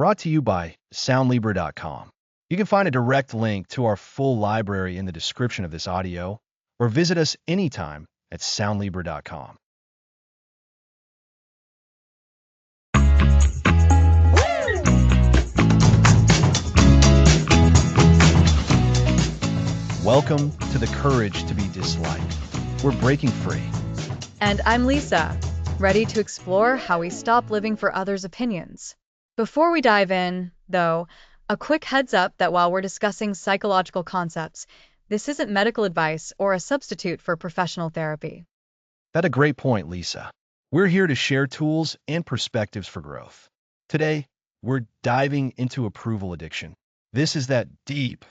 brought to you by Soundlibra.com. You can find a direct link to our full library in the description of this audio, or visit us anytime at Soundlibra.com. Welcome to the Courage to be Disliked. We're breaking free. And I'm Lisa, ready to explore how we stop living for others' opinions. Before we dive in, though, a quick heads up that while we're discussing psychological concepts, this isn't medical advice or a substitute for professional therapy. That's a great point, Lisa. We're here to share tools and perspectives for growth. Today, we're diving into approval addiction. This is that deep,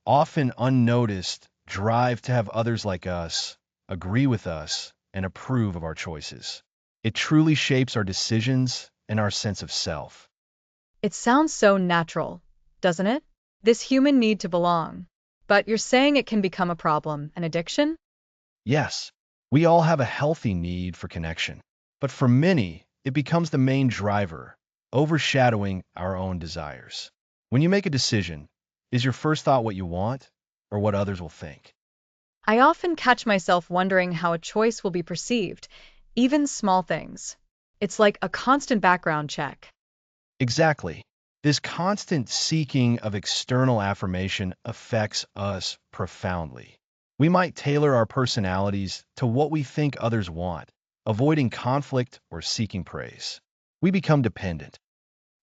often unnoticed drive to have others like us agree with us and approve of our choices. It truly shapes our decisions and our sense of self. It sounds so natural, doesn't it? This human need to belong. But you're saying it can become a problem, an addiction? Yes, we all have a healthy need for connection, but for many, it becomes the main driver, overshadowing our own desires. When you make a decision, is your first thought what you want or what others will think? I often catch myself wondering how a choice will be perceived, even small things. It's like a constant background check. Exactly. This constant seeking of external affirmation affects us profoundly. We might tailor our personalities to what we think others want, avoiding conflict or seeking praise. We become dependent.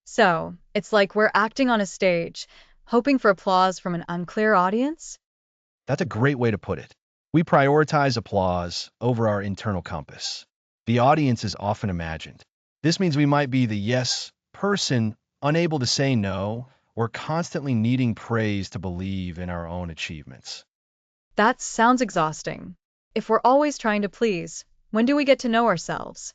So, it's like we're acting on a stage, hoping for applause from an unclear audience? That's a great way to put it. We prioritize applause over our internal compass. The audience is often imagined. This means we might be the yes person, unable to say no, or constantly needing praise to believe in our own achievements. That sounds exhausting. If we're always trying to please, when do we get to know ourselves?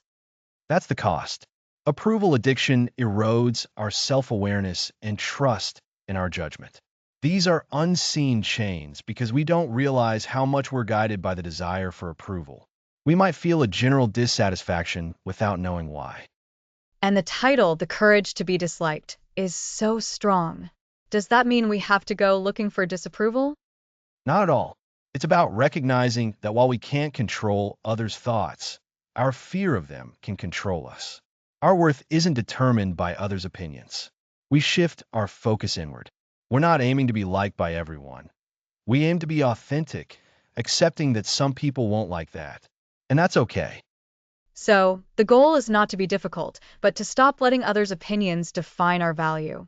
That's the cost. Approval addiction erodes our self-awareness and trust in our judgment. These are unseen chains because we don't realize how much we're guided by the desire for approval. We might feel a general dissatisfaction without knowing why. And the title, The Courage to be Disliked, is so strong. Does that mean we have to go looking for disapproval? Not at all. It's about recognizing that while we can't control others' thoughts, our fear of them can control us. Our worth isn't determined by others' opinions. We shift our focus inward. We're not aiming to be liked by everyone. We aim to be authentic, accepting that some people won't like that. And that's okay. So, the goal is not to be difficult, but to stop letting others' opinions define our value.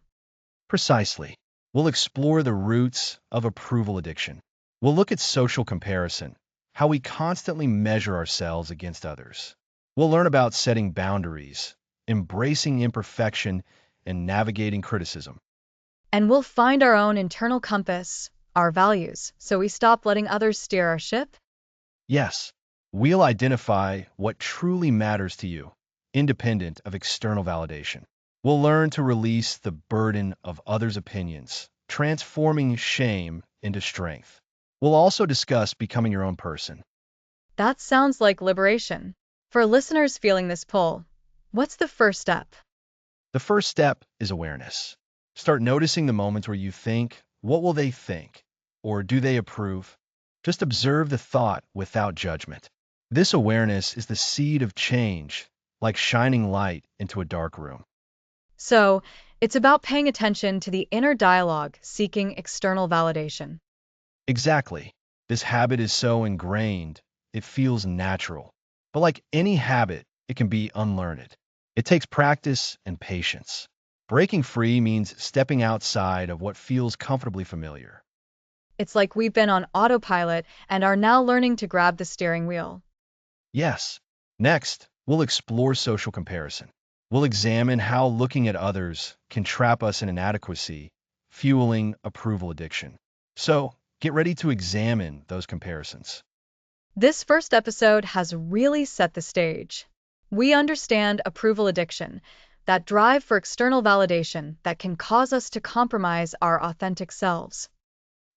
Precisely. We'll explore the roots of approval addiction. We'll look at social comparison, how we constantly measure ourselves against others. We'll learn about setting boundaries, embracing imperfection, and navigating criticism. And we'll find our own internal compass, our values, so we stop letting others steer our ship. Yes, we'll identify what truly matters to you, independent of external validation. We'll learn to release the burden of others' opinions, transforming shame into strength. We'll also discuss becoming your own person. That sounds like liberation. For listeners feeling this pull, what's the first step? The first step is awareness. Start noticing the moments where you think, what will they think? Or do they approve? Just observe the thought without judgment. This awareness is the seed of change, like shining light into a dark room. So, it's about paying attention to the inner dialogue seeking external validation. Exactly. This habit is so ingrained, it feels natural. But like any habit, it can be unlearned. It takes practice and patience. Breaking free means stepping outside of what feels comfortably familiar. It's like we've been on autopilot and are now learning to grab the steering wheel. Yes. Next, we'll explore social comparison. We'll examine how looking at others can trap us in inadequacy, fueling approval addiction. So, get ready to examine those comparisons. This first episode has really set the stage. We understand approval addiction, that drive for external validation that can cause us to compromise our authentic selves.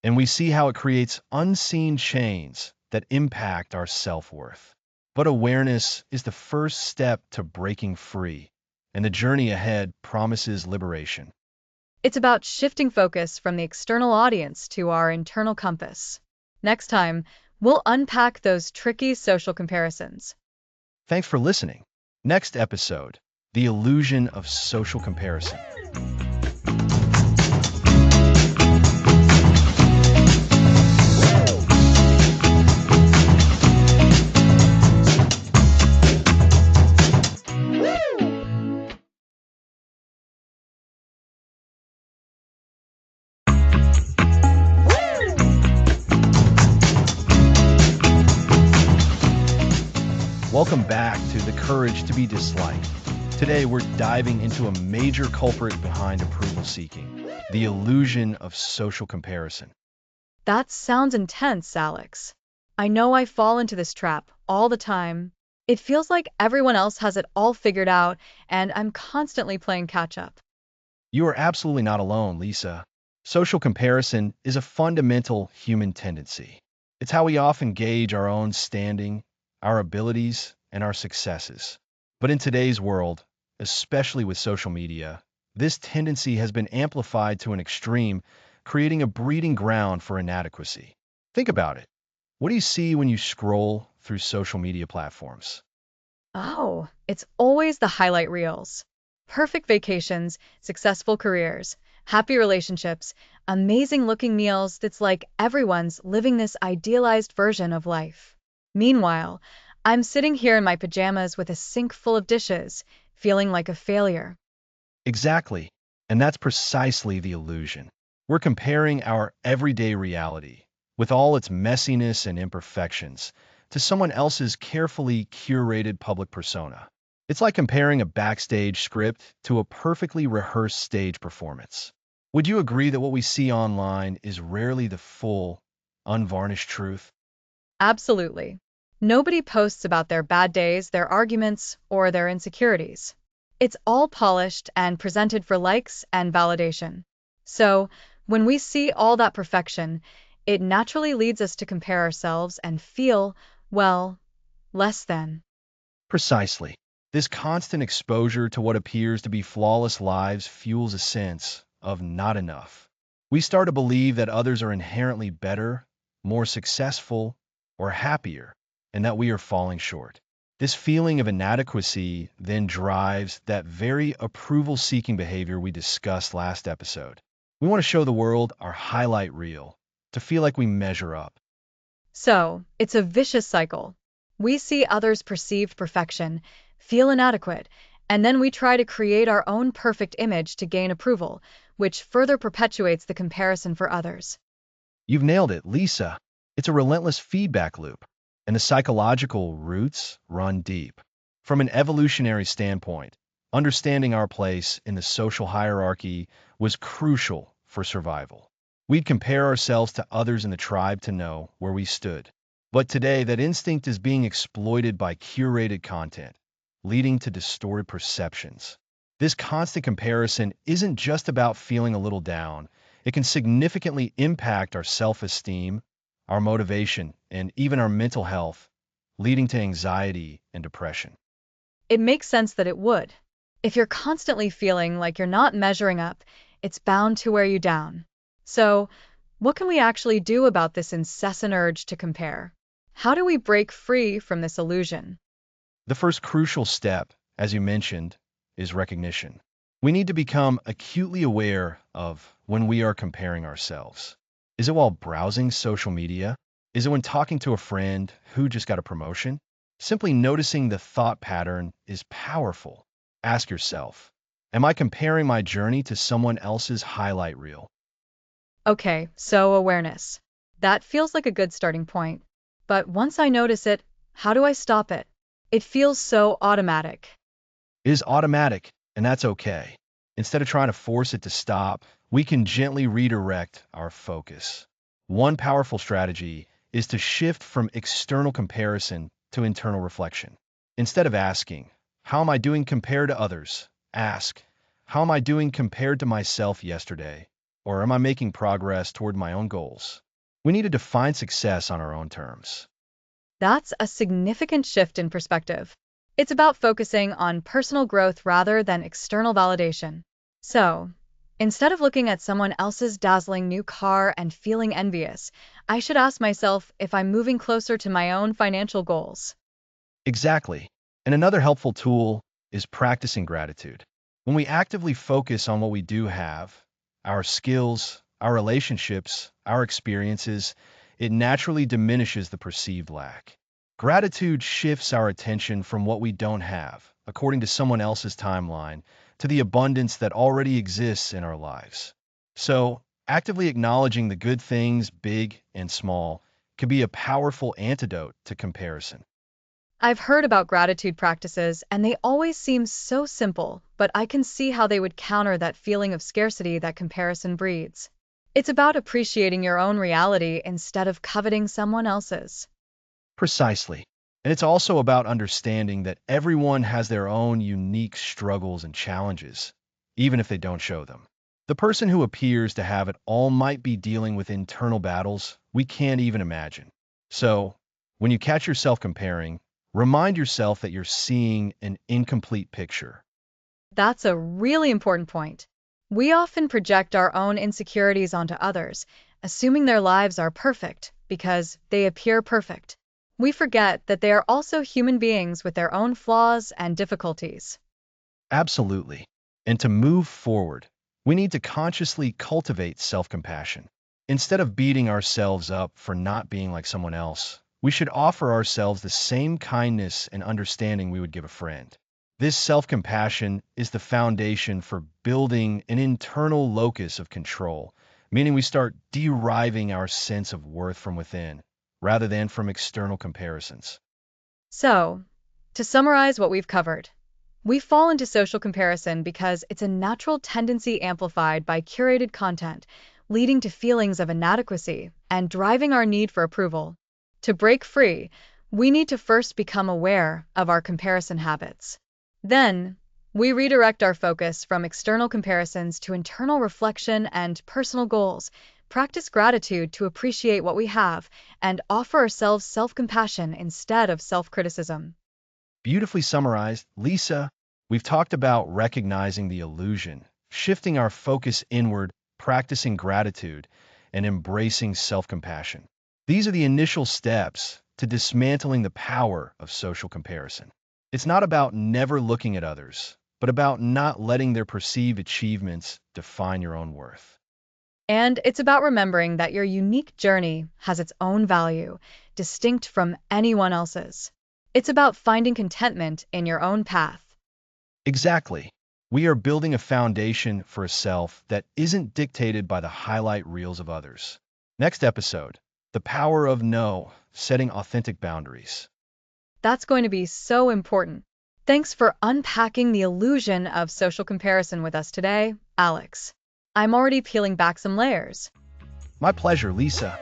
And we see how it creates unseen chains that impact our self-worth. But awareness is the first step to breaking free, and the journey ahead promises liberation. It's about shifting focus from the external audience to our internal compass. Next time, we'll unpack those tricky social comparisons. Thanks for listening. Next episode, the illusion of social comparison. Welcome back to The Courage to be Disliked. Today we're diving into a major culprit behind approval seeking, the illusion of social comparison. That sounds intense, Alex. I know I fall into this trap all the time. It feels like everyone else has it all figured out, and I'm constantly playing catch up. You are absolutely not alone, Lisa. Social comparison is a fundamental human tendency. It's how we often gauge our own standing, our abilities, and our successes. But in today's world, especially with social media, this tendency has been amplified to an extreme, creating a breeding ground for inadequacy. Think about it. What do you see when you scroll through social media platforms? Oh, it's always the highlight reels. Perfect vacations, successful careers, happy relationships, amazing looking meals. It's like everyone's living this idealized version of life. Meanwhile, I'm sitting here in my pajamas with a sink full of dishes, feeling like a failure. Exactly. And that's precisely the illusion. We're comparing our everyday reality, with all its messiness and imperfections, to someone else's carefully curated public persona. It's like comparing a backstage script to a perfectly rehearsed stage performance. Would you agree that what we see online is rarely the full, unvarnished truth? Absolutely. Nobody posts about their bad days, their arguments, or their insecurities. It's all polished and presented for likes and validation. So, when we see all that perfection, it naturally leads us to compare ourselves and feel, well, less than. Precisely. This constant exposure to what appears to be flawless lives fuels a sense of not enough. We start to believe that others are inherently better, more successful, or happier, and that we are falling short. This feeling of inadequacy then drives that very approval-seeking behavior we discussed last episode. We want to show the world our highlight reel, to feel like we measure up. So, it's a vicious cycle. We see others' perceived perfection, feel inadequate, and then we try to create our own perfect image to gain approval, which further perpetuates the comparison for others. You've nailed it, Lisa. It's a relentless feedback loop, and the psychological roots run deep. From an evolutionary standpoint, understanding our place in the social hierarchy was crucial for survival. We'd compare ourselves to others in the tribe to know where we stood. But today, that instinct is being exploited by curated content, leading to distorted perceptions. This constant comparison isn't just about feeling a little down. It can significantly impact our self-esteem, our motivation, and even our mental health, leading to anxiety and depression. It makes sense that it would. If you're constantly feeling like you're not measuring up, it's bound to wear you down. So, what can we actually do about this incessant urge to compare? How do we break free from this illusion? The first crucial step, as you mentioned, is recognition. We need to become acutely aware of when we are comparing ourselves. Is it while browsing social media? Is it when talking to a friend who just got a promotion? Simply noticing the thought pattern is powerful. Ask yourself, am I comparing my journey to someone else's highlight reel? Okay, so awareness. That feels like a good starting point. But once I notice it, how do I stop it? It feels so automatic. It is automatic, and that's okay. Instead of trying to force it to stop, we can gently redirect our focus. One powerful strategy is to shift from external comparison to internal reflection. Instead of asking, how am I doing compared to others? Ask, how am I doing compared to myself yesterday? Or am I making progress toward my own goals? We need to define success on our own terms. That's a significant shift in perspective. It's about focusing on personal growth rather than external validation. So, instead of looking at someone else's dazzling new car and feeling envious, I should ask myself if I'm moving closer to my own financial goals. Exactly. And another helpful tool is practicing gratitude. When we actively focus on what we do have, our skills, our relationships, our experiences, it naturally diminishes the perceived lack. Gratitude shifts our attention from what we don't have, according to someone else's timeline, to the abundance that already exists in our lives. So, actively acknowledging the good things, big and small, can be a powerful antidote to comparison. I've heard about gratitude practices, and they always seem so simple, but I can see how they would counter that feeling of scarcity that comparison breeds. It's about appreciating your own reality instead of coveting someone else's. Precisely. And it's also about understanding that everyone has their own unique struggles and challenges, even if they don't show them. The person who appears to have it all might be dealing with internal battles we can't even imagine. So, when you catch yourself comparing, remind yourself that you're seeing an incomplete picture. That's a really important point. We often project our own insecurities onto others, assuming their lives are perfect because they appear perfect. We forget that they are also human beings with their own flaws and difficulties. Absolutely. And to move forward, we need to consciously cultivate self-compassion. Instead of beating ourselves up for not being like someone else, we should offer ourselves the same kindness and understanding we would give a friend. This self-compassion is the foundation for building an internal locus of control, meaning we start deriving our sense of worth from within, rather than from external comparisons. So, to summarize what we've covered, we fall into social comparison because it's a natural tendency amplified by curated content, leading to feelings of inadequacy and driving our need for approval. To break free, we need to first become aware of our comparison habits. Then, we redirect our focus from external comparisons to internal reflection and personal goals, practice gratitude to appreciate what we have, and offer ourselves self-compassion instead of self-criticism. Beautifully summarized, Lisa, we've talked about recognizing the illusion, shifting our focus inward, practicing gratitude, and embracing self-compassion. These are the initial steps to dismantling the power of social comparison. It's not about never looking at others, but about not letting their perceived achievements define your own worth. And it's about remembering that your unique journey has its own value, distinct from anyone else's. It's about finding contentment in your own path. Exactly. We are building a foundation for a self that isn't dictated by the highlight reels of others. Next episode, the power of no, setting authentic boundaries. That's going to be so important. Thanks for unpacking the illusion of social comparison with us today, Alex. I'm already peeling back some layers. My pleasure, Lisa.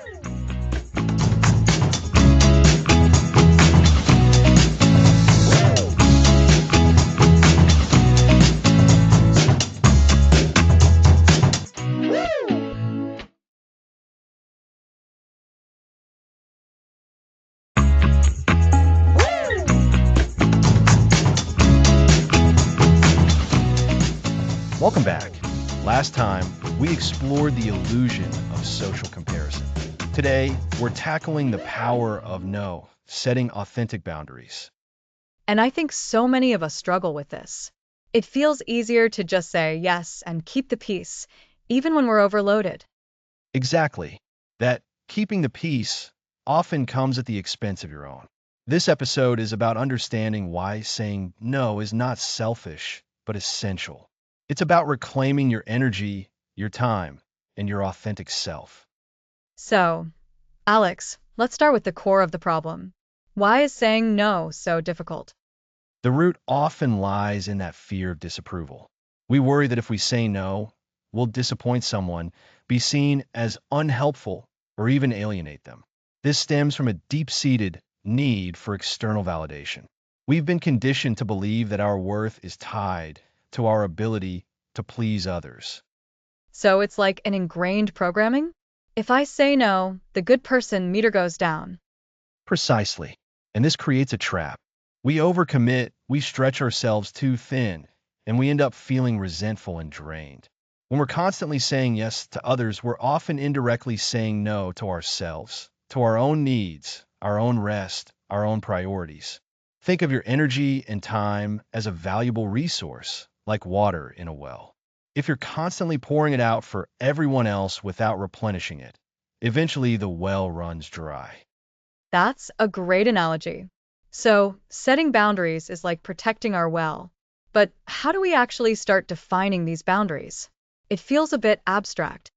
Welcome back. Last time, we explored the illusion of social comparison. Today, we're tackling the power of no, setting authentic boundaries. And I think so many of us struggle with this. It feels easier to just say yes and keep the peace, even when we're overloaded. Exactly. That keeping the peace often comes at the expense of your own. This episode is about understanding why saying no is not selfish, but essential. It's about reclaiming your energy, your time, and your authentic self. So, Alex, let's start with the core of the problem. Why is saying no so difficult? The root often lies in that fear of disapproval. We worry that if we say no, we'll disappoint someone, be seen as unhelpful, or even alienate them. This stems from a deep-seated need for external validation. We've been conditioned to believe that our worth is tied to our ability to please others. So it's like an ingrained programming? If I say no, the good person meter goes down. Precisely. And this creates a trap. We overcommit, we stretch ourselves too thin, and we end up feeling resentful and drained. When we're constantly saying yes to others, we're often indirectly saying no to ourselves, to our own needs, our own rest, our own priorities. Think of your energy and time as a valuable resource, like water in a well. If you're constantly pouring it out for everyone else without replenishing it, eventually the well runs dry. That's a great analogy. So, setting boundaries is like protecting our well. But how do we actually start defining these boundaries? It feels a bit abstract.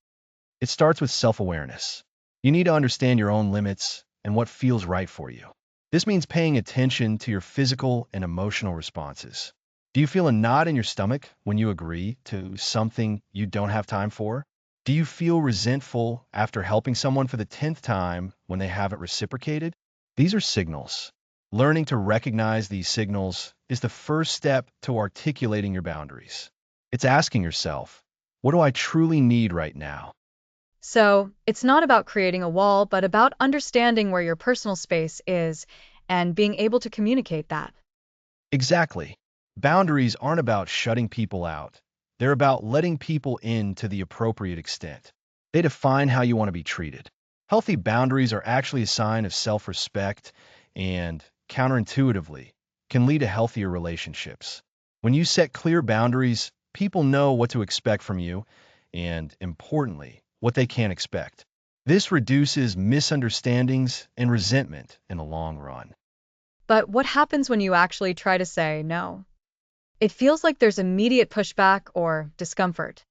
It starts with self-awareness. You need to understand your own limits and what feels right for you. This means paying attention to your physical and emotional responses. Do you feel a knot in your stomach when you agree to something you don't have time for? Do you feel resentful after helping someone for the 10th time when they haven't reciprocated? These are signals. Learning to recognize these signals is the first step to articulating your boundaries. It's asking yourself, what do I truly need right now? So, it's not about creating a wall, but about understanding where your personal space is and being able to communicate that. Exactly. Boundaries aren't about shutting people out. They're about letting people in to the appropriate extent. They define how you want to be treated. Healthy boundaries are actually a sign of self-respect and, counterintuitively, can lead to healthier relationships. When you set clear boundaries, people know what to expect from you and, importantly, what they can't expect. This reduces misunderstandings and resentment in the long run. But what happens when you actually try to say no? It feels like there's immediate pushback or discomfort.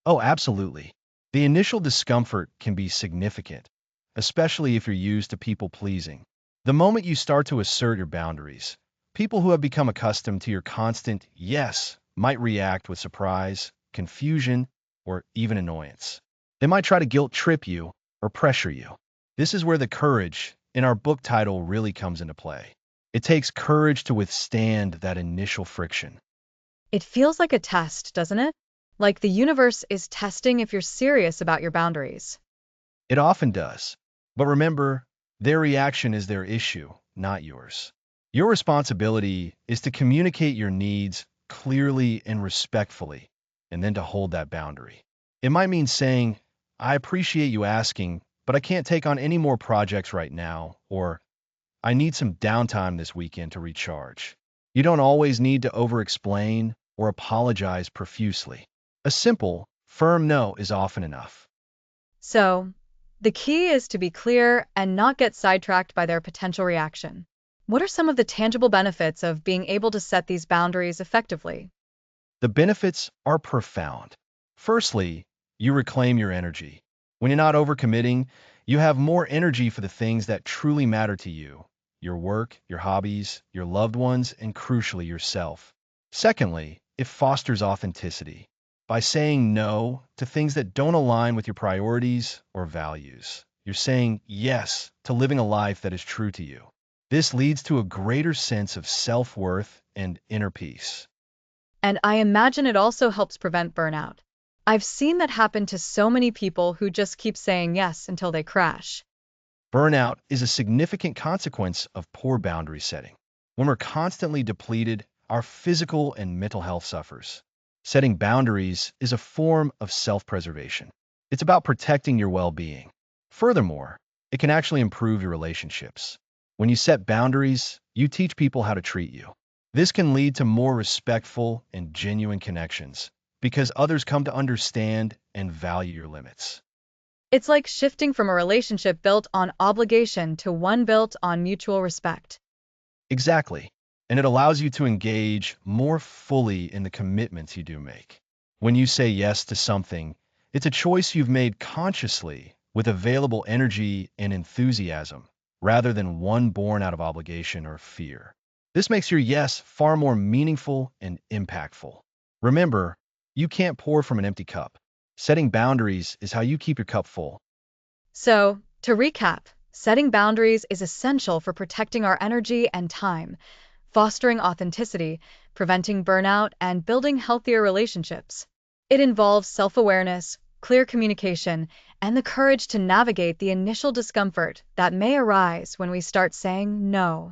Oh, absolutely. The initial discomfort can be significant, especially if you're used to people pleasing. The moment you start to assert your boundaries, people who have become accustomed to your constant yes might react with surprise, confusion, or even annoyance. They might try to guilt trip you or pressure you. This is where the courage in our book title really comes into play. It takes courage to withstand that initial friction. It feels like a test, doesn't it? Like the universe is testing if you're serious about your boundaries. It often does. But remember, their reaction is their issue, not yours. Your responsibility is to communicate your needs clearly and respectfully, and then to hold that boundary. It might mean saying, I appreciate you asking, but I can't take on any more projects right now, or I need some downtime this weekend to recharge. You don't always need to over-explain or apologize profusely. A simple, firm no is often enough. So, the key is to be clear and not get sidetracked by their potential reaction. What are some of the tangible benefits of being able to set these boundaries effectively? The benefits are profound. Firstly, you reclaim your energy. When you're not overcommitting, you have more energy for the things that truly matter to you, your work, your hobbies, your loved ones, and crucially, yourself. Secondly, it fosters authenticity. By saying no to things that don't align with your priorities or values, you're saying yes to living a life that is true to you. This leads to a greater sense of self-worth and inner peace. And I imagine it also helps prevent burnout. I've seen that happen to so many people who just keep saying yes until they crash. Burnout is a significant consequence of poor boundary setting. When we're constantly depleted, our physical and mental health suffers. Setting boundaries is a form of self-preservation. It's about protecting your well-being. Furthermore, it can actually improve your relationships. When you set boundaries, you teach people how to treat you. This can lead to more respectful and genuine connections because others come to understand and value your limits. It's like shifting from a relationship built on obligation to one built on mutual respect. Exactly. And it allows you to engage more fully in the commitments you do make. When you say yes to something, it's a choice you've made consciously with available energy and enthusiasm, rather than one born out of obligation or fear. This makes your yes far more meaningful and impactful. Remember, you can't pour from an empty cup. Setting boundaries is how you keep your cup full. So, to recap, setting boundaries is essential for protecting our energy and time, fostering authenticity, preventing burnout, and building healthier relationships. It involves self-awareness, clear communication, and the courage to navigate the initial discomfort that may arise when we start saying no.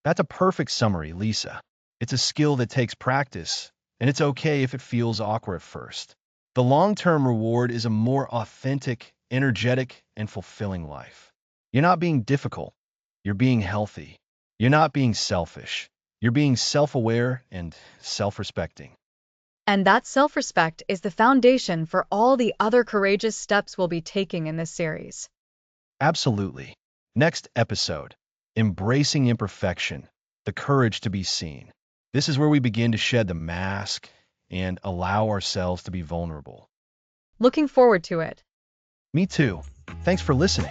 That's a perfect summary, Lisa. It's a skill that takes practice, and it's okay if it feels awkward at first. The long-term reward is a more authentic, energetic, and fulfilling life. You're not being difficult. You're being healthy. You're not being selfish. You're being self-aware and self-respecting. And that self respect is the foundation for all the other courageous steps we'll be taking in this series. Absolutely. Next episode, Embracing Imperfection, the courage to be seen. This is where we begin to shed the mask and allow ourselves to be vulnerable. Looking forward to it. Me too. Thanks for listening.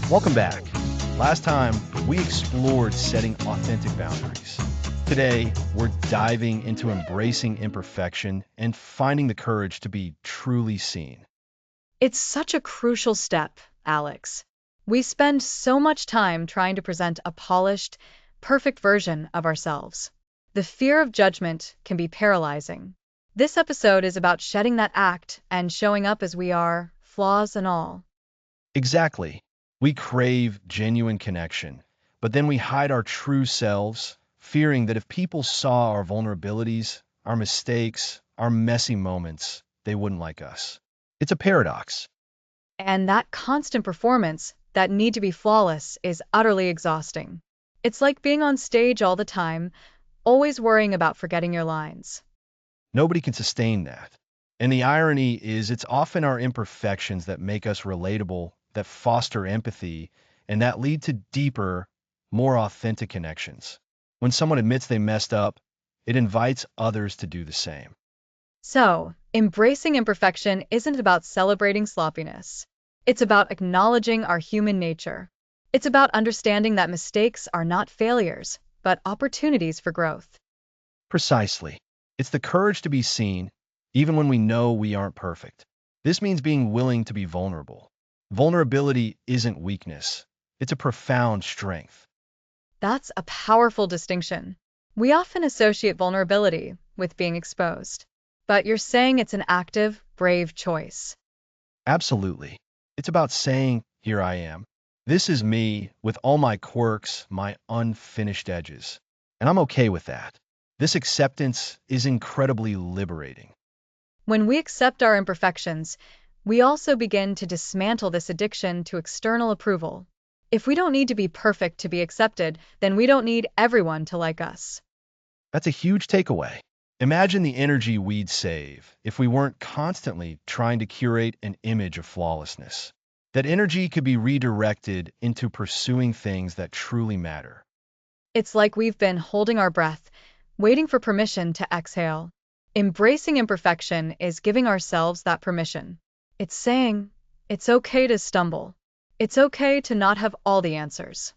Welcome back. Last time, we explored setting authentic boundaries. Today, we're diving into embracing imperfection and finding the courage to be truly seen. It's such a crucial step, Alex. We spend so much time trying to present a polished, perfect version of ourselves. The fear of judgment can be paralyzing. This episode is about shedding that act and showing up as we are, flaws and all. Exactly. We crave genuine connection, but then we hide our true selves, fearing that if people saw our vulnerabilities, our mistakes, our messy moments, they wouldn't like us. It's a paradox. And that constant performance, that need to be flawless, is utterly exhausting. It's like being on stage all the time, always worrying about forgetting your lines. Nobody can sustain that. And the irony is, it's often our imperfections that make us relatable, that foster empathy, and that lead to deeper, more authentic connections. When someone admits they messed up, it invites others to do the same. So, embracing imperfection isn't about celebrating sloppiness. It's about acknowledging our human nature. It's about understanding that mistakes are not failures, but opportunities for growth. Precisely. It's the courage to be seen, even when we know we aren't perfect. This means being willing to be vulnerable. Vulnerability isn't weakness, it's a profound strength. That's a powerful distinction. We often associate vulnerability with being exposed. But you're saying it's an active, brave choice. Absolutely. It's about saying, here I am. This is me with all my quirks, my unfinished edges. And I'm okay with that. This acceptance is incredibly liberating. When we accept our imperfections, we also begin to dismantle this addiction to external approval. If we don't need to be perfect to be accepted, then we don't need everyone to like us. That's a huge takeaway. Imagine the energy we'd save if we weren't constantly trying to curate an image of flawlessness. That energy could be redirected into pursuing things that truly matter. It's like we've been holding our breath, waiting for permission to exhale. Embracing imperfection is giving ourselves that permission. It's saying, it's okay to stumble. It's okay to not have all the answers.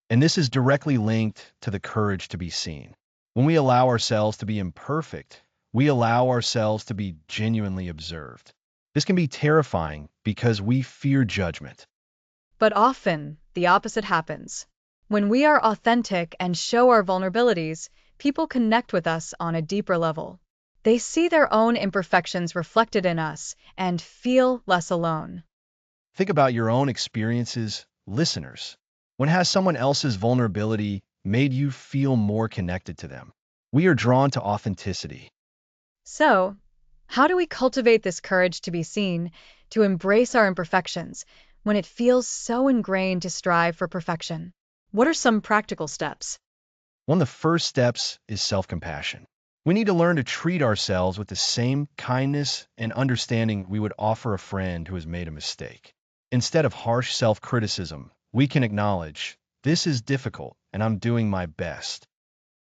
And this is directly linked to the courage to be seen. When we allow ourselves to be imperfect, we allow ourselves to be genuinely observed. This can be terrifying because we fear judgment. But often, the opposite happens. When we are authentic and show our vulnerabilities, people connect with us on a deeper level. They see their own imperfections reflected in us and feel less alone. Think about your own experiences, listeners. When has someone else's vulnerability made you feel more connected to them? We are drawn to authenticity. So, how do we cultivate this courage to be seen, to embrace our imperfections, when it feels so ingrained to strive for perfection? What are some practical steps? One of the first steps is self-compassion. We need to learn to treat ourselves with the same kindness and understanding we would offer a friend who has made a mistake. Instead of harsh self-criticism, we can acknowledge, this is difficult and I'm doing my best.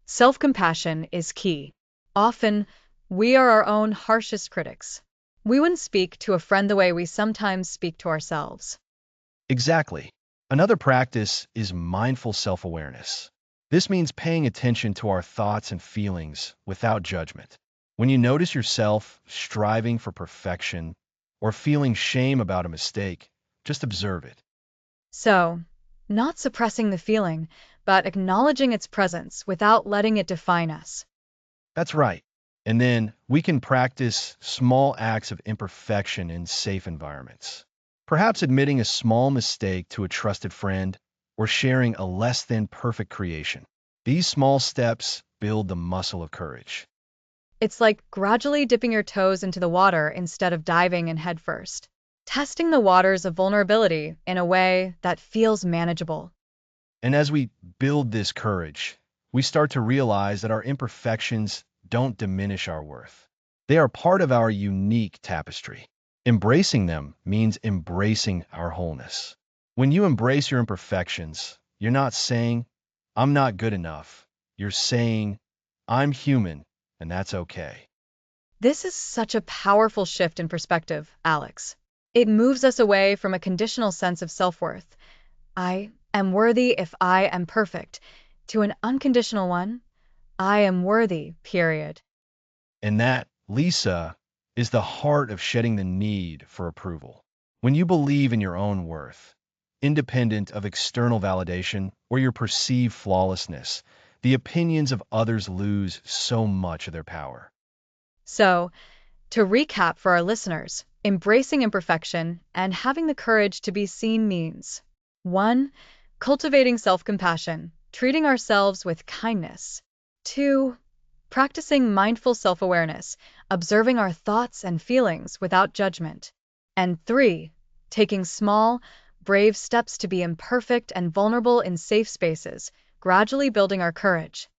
Self-compassion is key. Often, we are our own harshest critics. We wouldn't speak to a friend the way we sometimes speak to ourselves. Exactly. Another practice is mindful self-awareness. This means paying attention to our thoughts and feelings without judgment. When you notice yourself striving for perfection or feeling shame about a mistake, just observe it. So, not suppressing the feeling, but acknowledging its presence without letting it define us. That's right. And then we can practice small acts of imperfection in safe environments. Perhaps admitting a small mistake to a trusted friend or sharing a less than perfect creation. These small steps build the muscle of courage. It's like gradually dipping your toes into the water instead of diving in headfirst. Testing the waters of vulnerability in a way that feels manageable. And as we build this courage, we start to realize that our imperfections don't diminish our worth. They are part of our unique tapestry. Embracing them means embracing our wholeness. When you embrace your imperfections, you're not saying, I'm not good enough. You're saying, I'm human, and that's okay. This is such a powerful shift in perspective, Alex. It moves us away from a conditional sense of self-worth. I am worthy if I am perfect, to an unconditional one. I am worthy, period. And that, Lisa, is the heart of shedding the need for approval. When you believe in your own worth, independent of external validation or your perceived flawlessness, the opinions of others lose so much of their power. So, to recap for our listeners, embracing imperfection and having the courage to be seen means 1. Cultivating self-compassion, treating ourselves with kindness. 2. Practicing mindful self-awareness, observing our thoughts and feelings without judgment. And 3. Taking small, brave steps to be imperfect and vulnerable in safe spaces, gradually building our courage.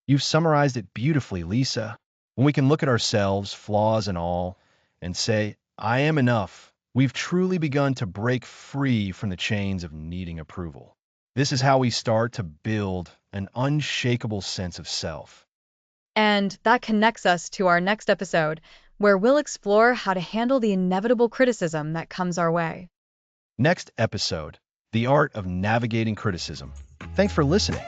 You've summarized it beautifully, Lisa. When we can look at ourselves, flaws and all, and say, I am enough, we've truly begun to break free from the chains of needing approval. This is how we start to build an unshakable sense of self. And that connects us to our next episode, where we'll explore how to handle the inevitable criticism that comes our way. Next episode, The Art of Navigating Criticism. Thanks for listening.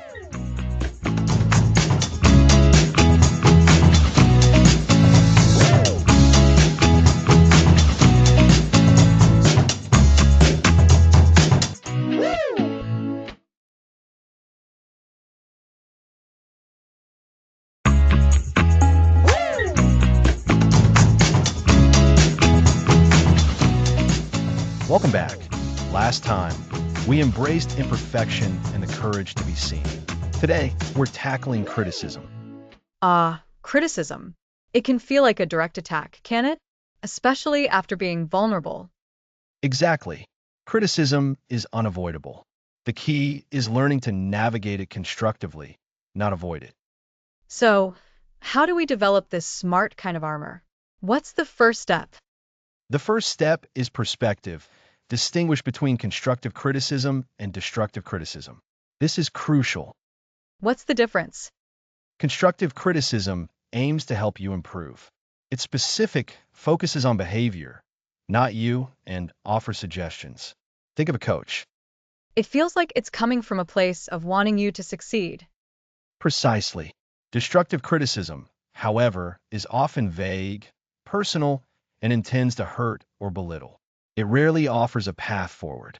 Welcome back. Last time, we embraced imperfection and the courage to be seen. Today, we're tackling criticism. Criticism. It can feel like a direct attack, can it? Especially after being vulnerable. Exactly. Criticism is unavoidable. The key is learning to navigate it constructively, not avoid it. So, how do we develop this smart kind of armor? What's the first step? The first step is perspective. Distinguish between constructive criticism and destructive criticism. This is crucial. What's the difference? Constructive criticism aims to help you improve. It's specific, focuses on behavior, not you, and offers suggestions. Think of a coach. It feels like it's coming from a place of wanting you to succeed. Precisely. Destructive criticism, however, is often vague, personal, and intends to hurt or belittle. It rarely offers a path forward.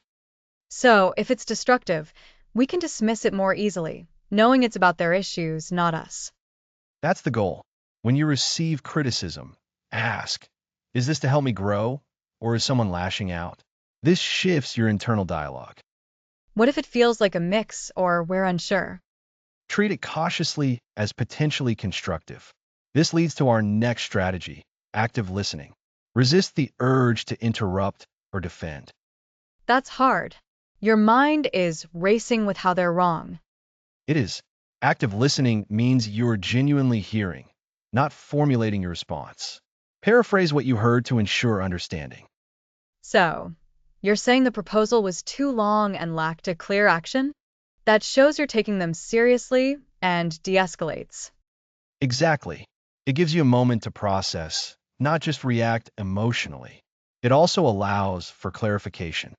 So, if it's destructive, we can dismiss it more easily, knowing it's about their issues, not us. That's the goal. When you receive criticism, ask, is this to help me grow, or is someone lashing out? This shifts your internal dialogue. What if it feels like a mix or we're unsure? Treat it cautiously as potentially constructive. This leads to our next strategy, active listening. Resist the urge to interrupt or defend. That's hard. Your mind is racing with how they're wrong. It is. Active listening means you're genuinely hearing, not formulating your response. Paraphrase what you heard to ensure understanding. So, you're saying the proposal was too long and lacked a clear action? That shows you're taking them seriously and de-escalates. Exactly. It gives you a moment to process, not just react emotionally. It also allows for clarification.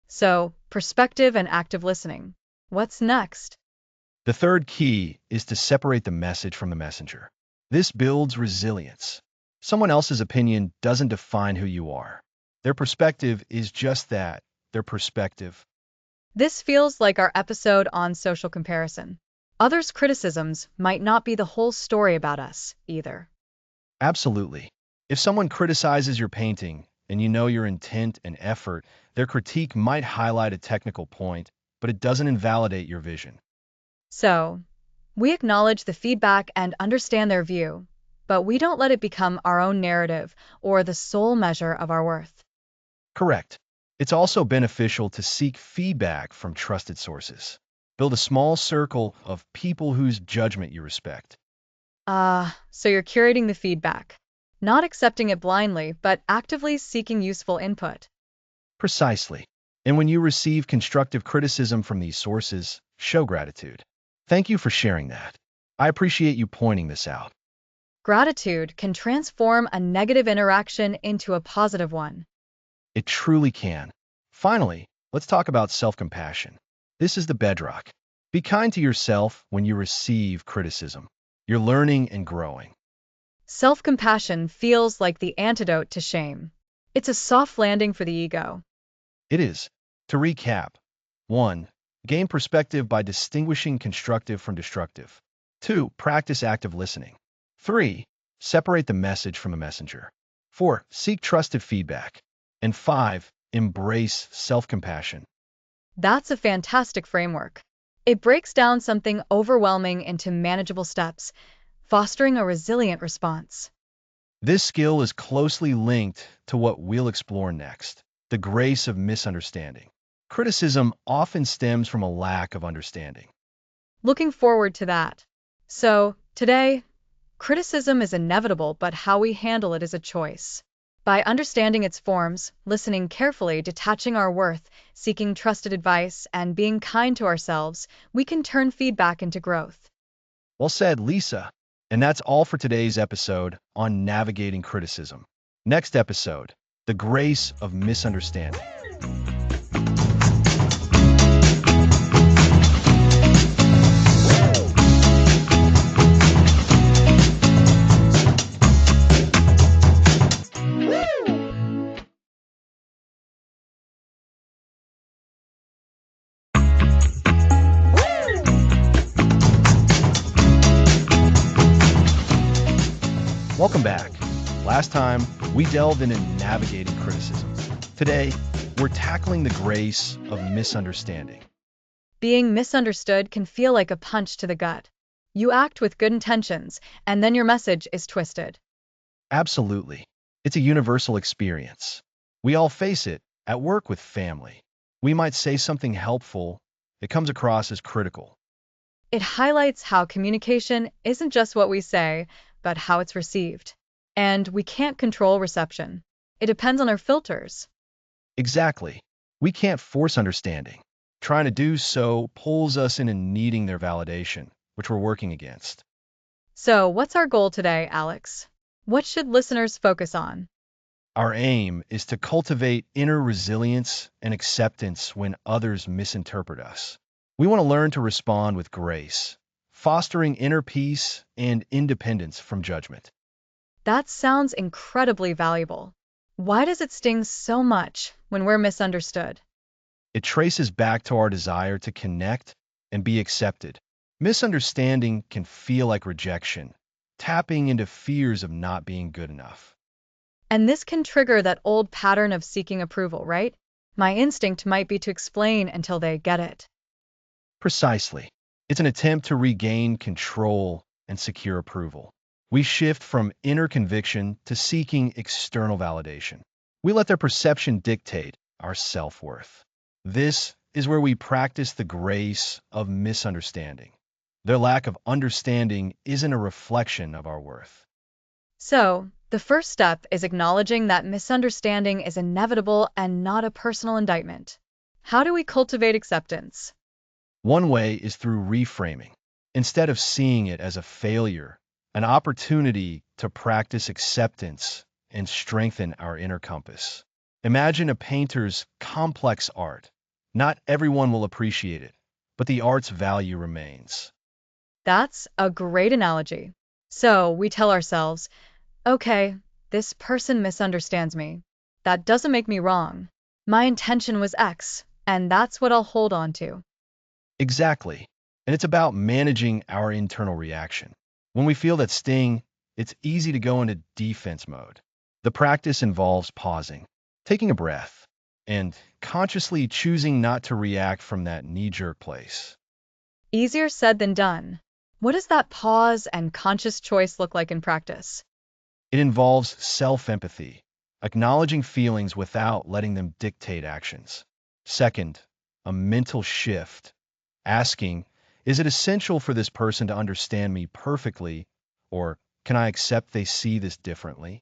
So, perspective and active listening. What's next? The third key is to separate the message from the messenger. This builds resilience. Someone else's opinion doesn't define who you are. Their perspective is just that, their perspective. This feels like our episode on social comparison. Others' criticisms might not be the whole story about us, either. Absolutely. If someone criticizes your painting and you know your intent and effort, their critique might highlight a technical point, but it doesn't invalidate your vision. So, we acknowledge the feedback and understand their view, but we don't let it become our own narrative or the sole measure of our worth. Correct. It's also beneficial to seek feedback from trusted sources. Build a small circle of people whose judgment you respect. So you're curating the feedback, not accepting it blindly, but actively seeking useful input. Precisely. And when you receive constructive criticism from these sources, show gratitude. Thank you for sharing that. I appreciate you pointing this out. Gratitude can transform a negative interaction into a positive one. It truly can. Finally, let's talk about self-compassion. This is the bedrock. Be kind to yourself when you receive criticism. You're learning and growing. Self-compassion feels like the antidote to shame. It's a soft landing for the ego. It is. To recap, 1. Gain perspective by distinguishing constructive from destructive. 2. Practice active listening. 3. Separate the message from the messenger. 4. Seek trusted feedback. And 5. Embrace self-compassion. That's a fantastic framework. It breaks down something overwhelming into manageable steps, fostering a resilient response. This skill is closely linked to what we'll explore next, the grace of misunderstanding. Criticism often stems from a lack of understanding. Looking forward to that. So, today, criticism is inevitable, but how we handle it is a choice. By understanding its forms, listening carefully, detaching our worth, seeking trusted advice, and being kind to ourselves, we can turn feedback into growth. Well said, Lisa. And that's all for today's episode on navigating criticism. Next episode, the grace of misunderstanding. Welcome back. Last time, we delved into navigating criticism. Today, we're tackling the grace of misunderstanding. Being misunderstood can feel like a punch to the gut. You act with good intentions, and then your message is twisted. Absolutely. It's a universal experience. We all face it at work with family. We might say something helpful. It comes across as critical. It highlights how communication isn't just what we say, but how it's received. And we can't control reception. It depends on our filters. Exactly. We can't force understanding. Trying to do so pulls us into needing their validation, which we're working against. So, what's our goal today, Alex? What should listeners focus on? Our aim is to cultivate inner resilience and acceptance when others misinterpret us. We want to learn to respond with grace, fostering inner peace and independence from judgment. That sounds incredibly valuable. Why does it sting so much when we're misunderstood? It traces back to our desire to connect and be accepted. Misunderstanding can feel like rejection, tapping into fears of not being good enough. And this can trigger that old pattern of seeking approval, right? My instinct might be to explain until they get it. Precisely. It's an attempt to regain control and secure approval. We shift from inner conviction to seeking external validation. We let their perception dictate our self-worth. This is where we practice the grace of misunderstanding. Their lack of understanding isn't a reflection of our worth. So, the first step is acknowledging that misunderstanding is inevitable and not a personal indictment. How do we cultivate acceptance? One way is through reframing. Instead of seeing it as a failure, an opportunity to practice acceptance and strengthen our inner compass. Imagine a painter's complex art. Not everyone will appreciate it, but the art's value remains. That's a great analogy. So we tell ourselves, okay, this person misunderstands me. That doesn't make me wrong. My intention was X, and that's what I'll hold on to. Exactly. And it's about managing our internal reaction. When we feel that sting, it's easy to go into defense mode. The practice involves pausing, taking a breath, and consciously choosing not to react from that knee-jerk place. Easier said than done. What does that pause and conscious choice look like in practice? It involves self-empathy, acknowledging feelings without letting them dictate actions. Second, a mental shift, asking, is it essential for this person to understand me perfectly, or can I accept they see this differently?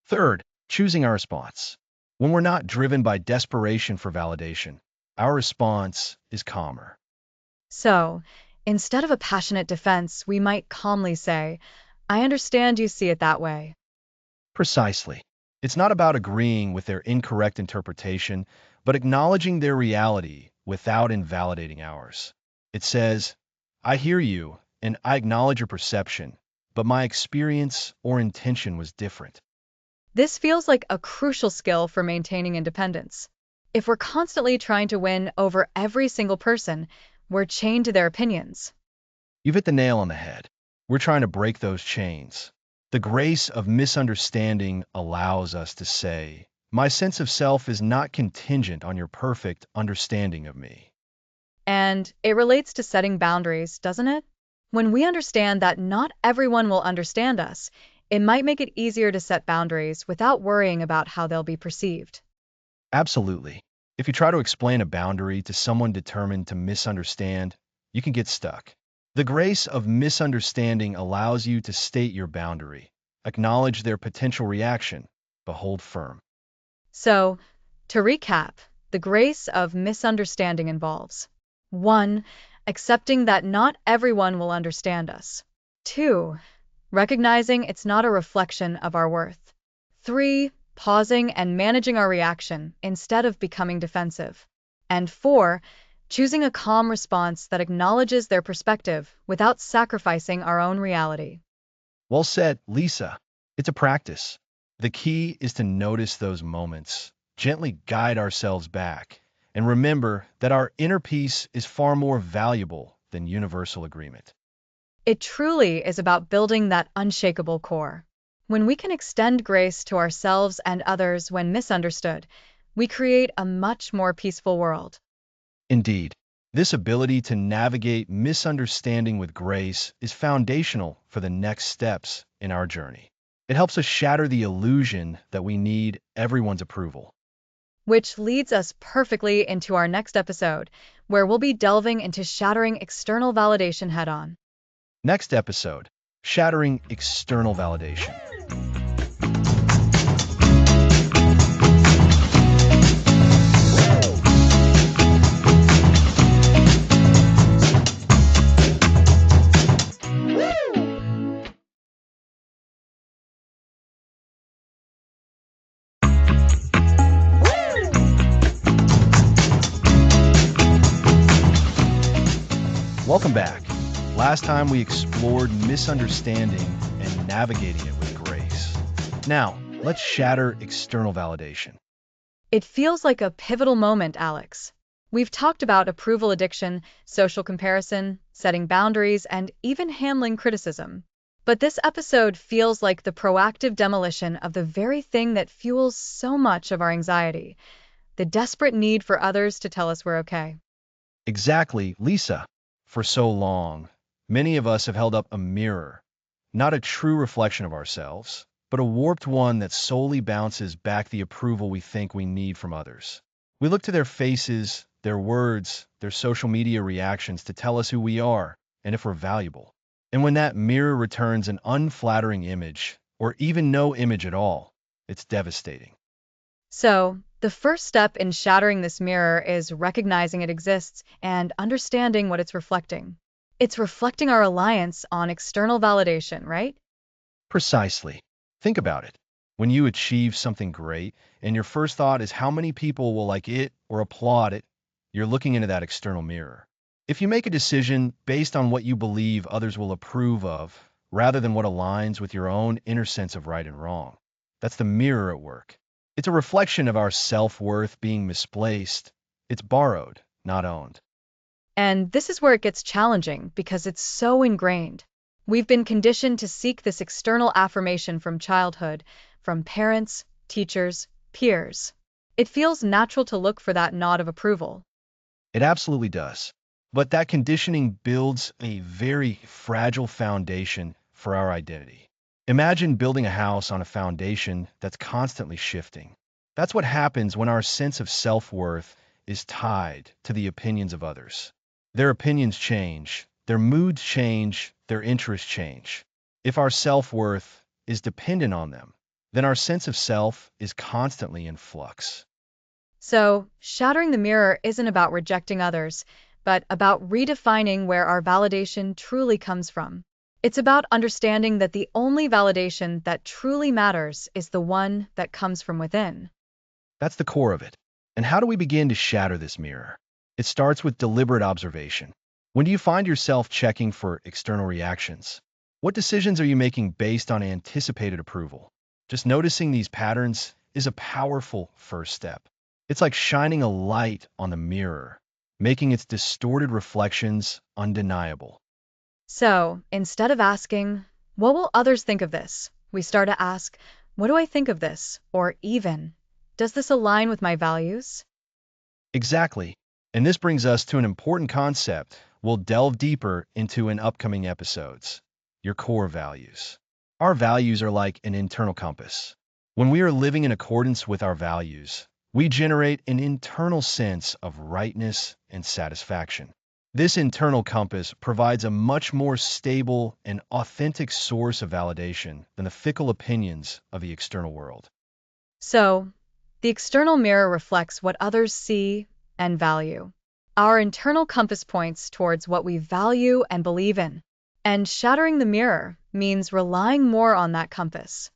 Third, choosing our response. When we're not driven by desperation for validation, our response is calmer. So, instead of a passionate defense, we might calmly say, I understand you see it that way. Precisely. It's not about agreeing with their incorrect interpretation, but acknowledging their reality without invalidating ours. It says, I hear you, and I acknowledge your perception, but my experience or intention was different. This feels like a crucial skill for maintaining independence. If we're constantly trying to win over every single person, we're chained to their opinions. You've hit the nail on the head. We're trying to break those chains. The grace of misunderstanding allows us to say, my sense of self is not contingent on your perfect understanding of me. And it relates to setting boundaries, doesn't it? When we understand that not everyone will understand us, it might make it easier to set boundaries without worrying about how they'll be perceived. Absolutely. If you try to explain a boundary to someone determined to misunderstand, you can get stuck. The grace of misunderstanding allows you to state your boundary, acknowledge their potential reaction, but hold firm. So, to recap, the grace of misunderstanding involves 1. Accepting that not everyone will understand us. 2. Recognizing it's not a reflection of our worth. 3. Pausing and managing our reaction instead of becoming defensive. And 4. Choosing a calm response that acknowledges their perspective without sacrificing our own reality. Well said, Lisa. It's a practice. The key is to notice those moments, gently guide ourselves back, and remember that our inner peace is far more valuable than universal agreement. It truly is about building that unshakable core. When we can extend grace to ourselves and others when misunderstood, we create a much more peaceful world. Indeed, this ability to navigate misunderstanding with grace is foundational for the next steps in our journey. It helps us shatter the illusion that we need everyone's approval. Which leads us perfectly into our next episode, where we'll be delving into shattering external validation head on. Next episode, Shattering External Validation. Welcome back. Last time we explored misunderstanding and navigating it with grace. Now, let's shatter external validation. It feels like a pivotal moment, Alex. We've talked about approval addiction, social comparison, setting boundaries, and even handling criticism. But this episode feels like the proactive demolition of the very thing that fuels so much of our anxiety, the desperate need for others to tell us we're okay. Exactly, Lisa. For so long, many of us have held up a mirror, not a true reflection of ourselves, but a warped one that solely bounces back the approval we think we need from others. We look to their faces, their words, their social media reactions to tell us who we are and if we're valuable. And when that mirror returns an unflattering image, or even no image at all, it's devastating. So, the first step in shattering this mirror is recognizing it exists and understanding what it's reflecting. It's reflecting our reliance on external validation, right? Precisely. Think about it. When you achieve something great, and your first thought is how many people will like it or applaud it, you're looking into that external mirror. If you make a decision based on what you believe others will approve of, rather than what aligns with your own inner sense of right and wrong. That's the mirror at work. It's a reflection of our self-worth being misplaced. It's borrowed, not owned. And this is where it gets challenging because it's so ingrained. We've been conditioned to seek this external affirmation from childhood, from parents, teachers, peers. It feels natural to look for that nod of approval. It absolutely does. But that conditioning builds a very fragile foundation for our identity. Imagine building a house on a foundation that's constantly shifting. That's what happens when our sense of self-worth is tied to the opinions of others. Their opinions change, their moods change, their interests change. If our self-worth is dependent on them, then our sense of self is constantly in flux. So, shattering the mirror isn't about rejecting others, but about redefining where our validation truly comes from. It's about understanding that the only validation that truly matters is the one that comes from within. That's the core of it. And how do we begin to shatter this mirror? It starts with deliberate observation. When do you find yourself checking for external reactions? What decisions are you making based on anticipated approval? Just noticing these patterns is a powerful first step. It's like shining a light on the mirror, making its distorted reflections undeniable. So, instead of asking, what will others think of this? We start to ask, what do I think of this? Or even, does this align with my values? Exactly. And this brings us to an important concept we'll delve deeper into in upcoming episodes: your core values. Our values are like an internal compass. When we are living in accordance with our values, we generate an internal sense of rightness and satisfaction. This internal compass provides a much more stable and authentic source of validation than the fickle opinions of the external world. So, the external mirror reflects what others see and value. Our internal compass points towards what we value and believe in. And shattering the mirror means relying more on that compass.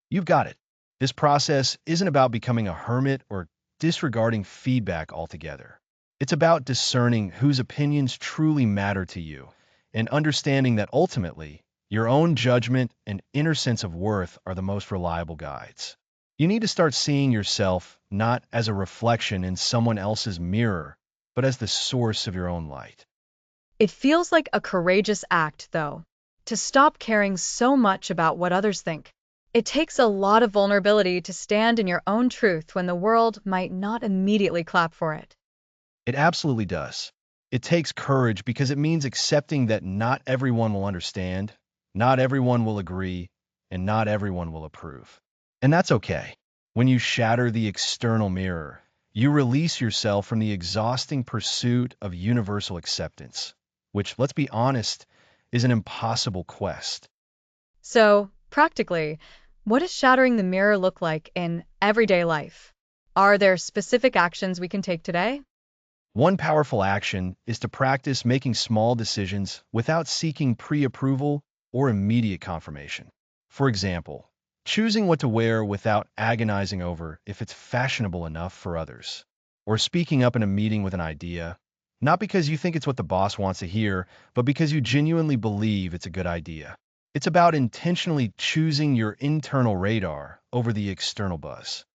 You've got it. This process isn't about becoming a hermit or disregarding feedback altogether. It's about discerning whose opinions truly matter to you and understanding that ultimately, your own judgment and inner sense of worth are the most reliable guides. You need to start seeing yourself not as a reflection in someone else's mirror, but as the source of your own light. It feels like a courageous act, though, to stop caring so much about what others think. It takes a lot of vulnerability to stand in your own truth when the world might not immediately clap for it. It absolutely does. It takes courage because it means accepting that not everyone will understand, not everyone will agree, and not everyone will approve. And that's okay. When you shatter the external mirror, you release yourself from the exhausting pursuit of universal acceptance, which, let's be honest, is an impossible quest. So, practically, what does shattering the mirror look like in everyday life? Are there specific actions we can take today? One powerful action is to practice making small decisions without seeking pre-approval or immediate confirmation. For example, choosing what to wear without agonizing over if it's fashionable enough for others, or speaking up in a meeting with an idea, not because you think it's what the boss wants to hear, but because you genuinely believe it's a good idea. It's about intentionally choosing your internal radar over the external buzz.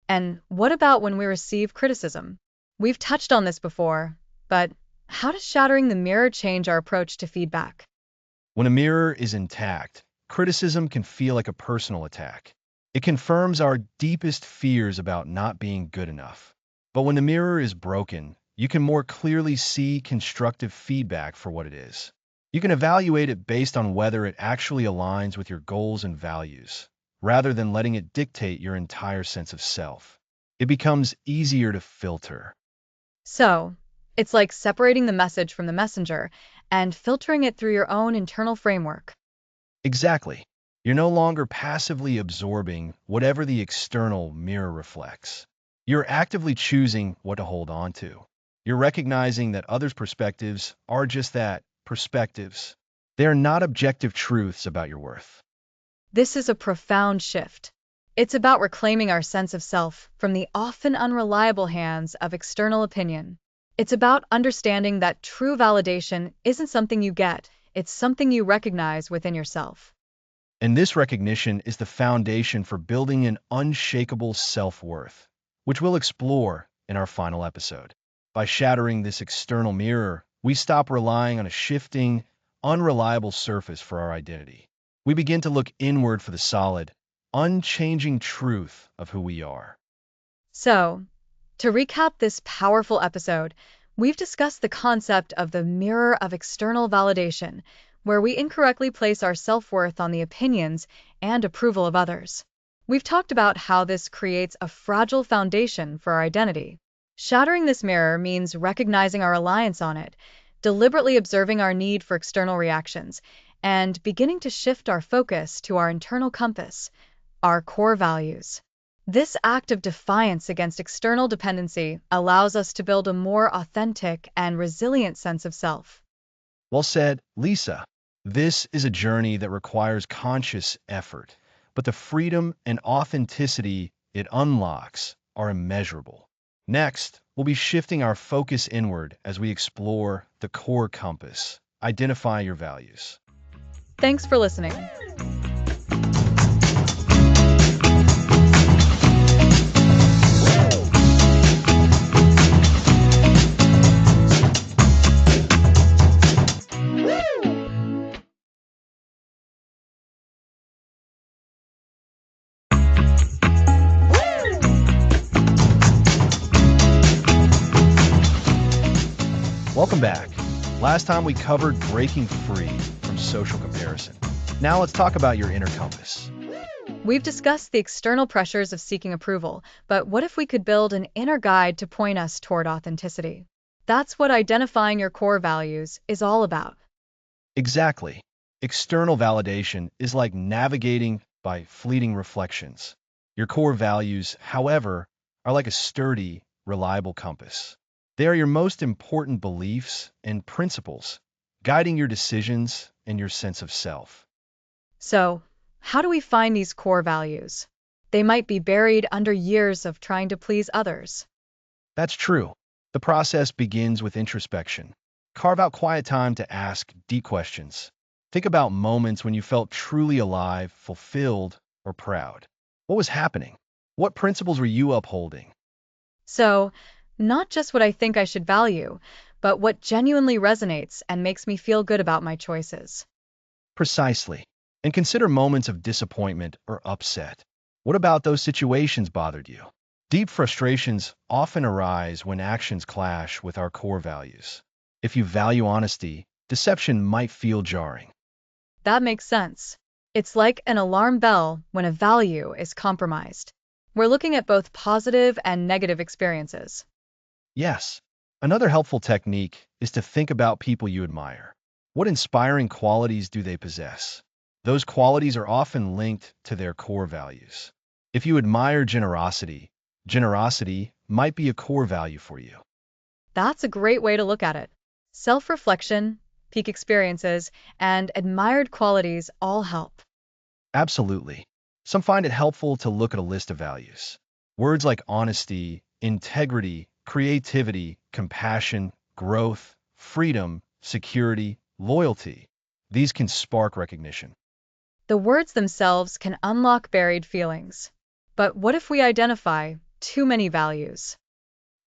And what about when we receive criticism? We've touched on this before, but how does shattering the mirror change our approach to feedback? When a mirror is intact, criticism can feel like a personal attack. It confirms our deepest fears about not being good enough. But when the mirror is broken, you can more clearly see constructive feedback for what it is. You can evaluate it based on whether it actually aligns with your goals and values, rather than letting it dictate your entire sense of self. It becomes easier to filter. So, it's like separating the message from the messenger and filtering it through your own internal framework. Exactly. You're no longer passively absorbing whatever the external mirror reflects. You're actively choosing what to hold on to. You're recognizing that others' perspectives are just that, perspectives. They are not objective truths about your worth. This is a profound shift. It's about reclaiming our sense of self from the often unreliable hands of external opinion. It's about understanding that true validation isn't something you get, it's something you recognize within yourself. And this recognition is the foundation for building an unshakable self-worth, which we'll explore in our final episode. By shattering this external mirror, we stop relying on a shifting, unreliable surface for our identity. We begin to look inward for the solid, unchanging truth of who we are. So, to recap this powerful episode, we've discussed the concept of the mirror of external validation, where we incorrectly place our self-worth on the opinions and approval of others. We've talked about how this creates a fragile foundation for our identity. Shattering this mirror means recognizing our reliance on it, deliberately observing our need for external reactions, and beginning to shift our focus to our internal compass, our core values. This act of defiance against external dependency allows us to build a more authentic and resilient sense of self. Well said, Lisa. This is a journey that requires conscious effort, but the freedom and authenticity it unlocks are immeasurable. Next, we'll be shifting our focus inward as we explore the core compass. Identify your values. Thanks for listening. Welcome back. Last time we covered breaking free from social comparison. Now let's talk about your inner compass. We've discussed the external pressures of seeking approval, but what if we could build an inner guide to point us toward authenticity? That's what identifying your core values is all about. Exactly. External validation is like navigating by fleeting reflections. Your core values, however, are like a sturdy, reliable compass. They are your most important beliefs and principles, guiding your decisions and your sense of self. So, how do we find these core values? They might be buried under years of trying to please others. That's true. The process begins with introspection. Carve out quiet time to ask deep questions. Think about moments when you felt truly alive, fulfilled, or proud. What was happening? What principles were you upholding? So, not just what I think I should value, but what genuinely resonates and makes me feel good about my choices. Precisely. And consider moments of disappointment or upset. What about those situations bothered you? Deep frustrations often arise when actions clash with our core values. If you value honesty, deception might feel jarring. That makes sense. It's like an alarm bell when a value is compromised. We're looking at both positive and negative experiences. Yes. Another helpful technique is to think about people you admire. What inspiring qualities do they possess? Those qualities are often linked to their core values. If you admire generosity, generosity might be a core value for you. That's a great way to look at it. Self-reflection, peak experiences, and admired qualities all help. Absolutely. Some find it helpful to look at a list of values. Words like honesty, integrity, creativity, compassion, growth, freedom, security, loyalty. These can spark recognition. The words themselves can unlock buried feelings. But what if we identify too many values?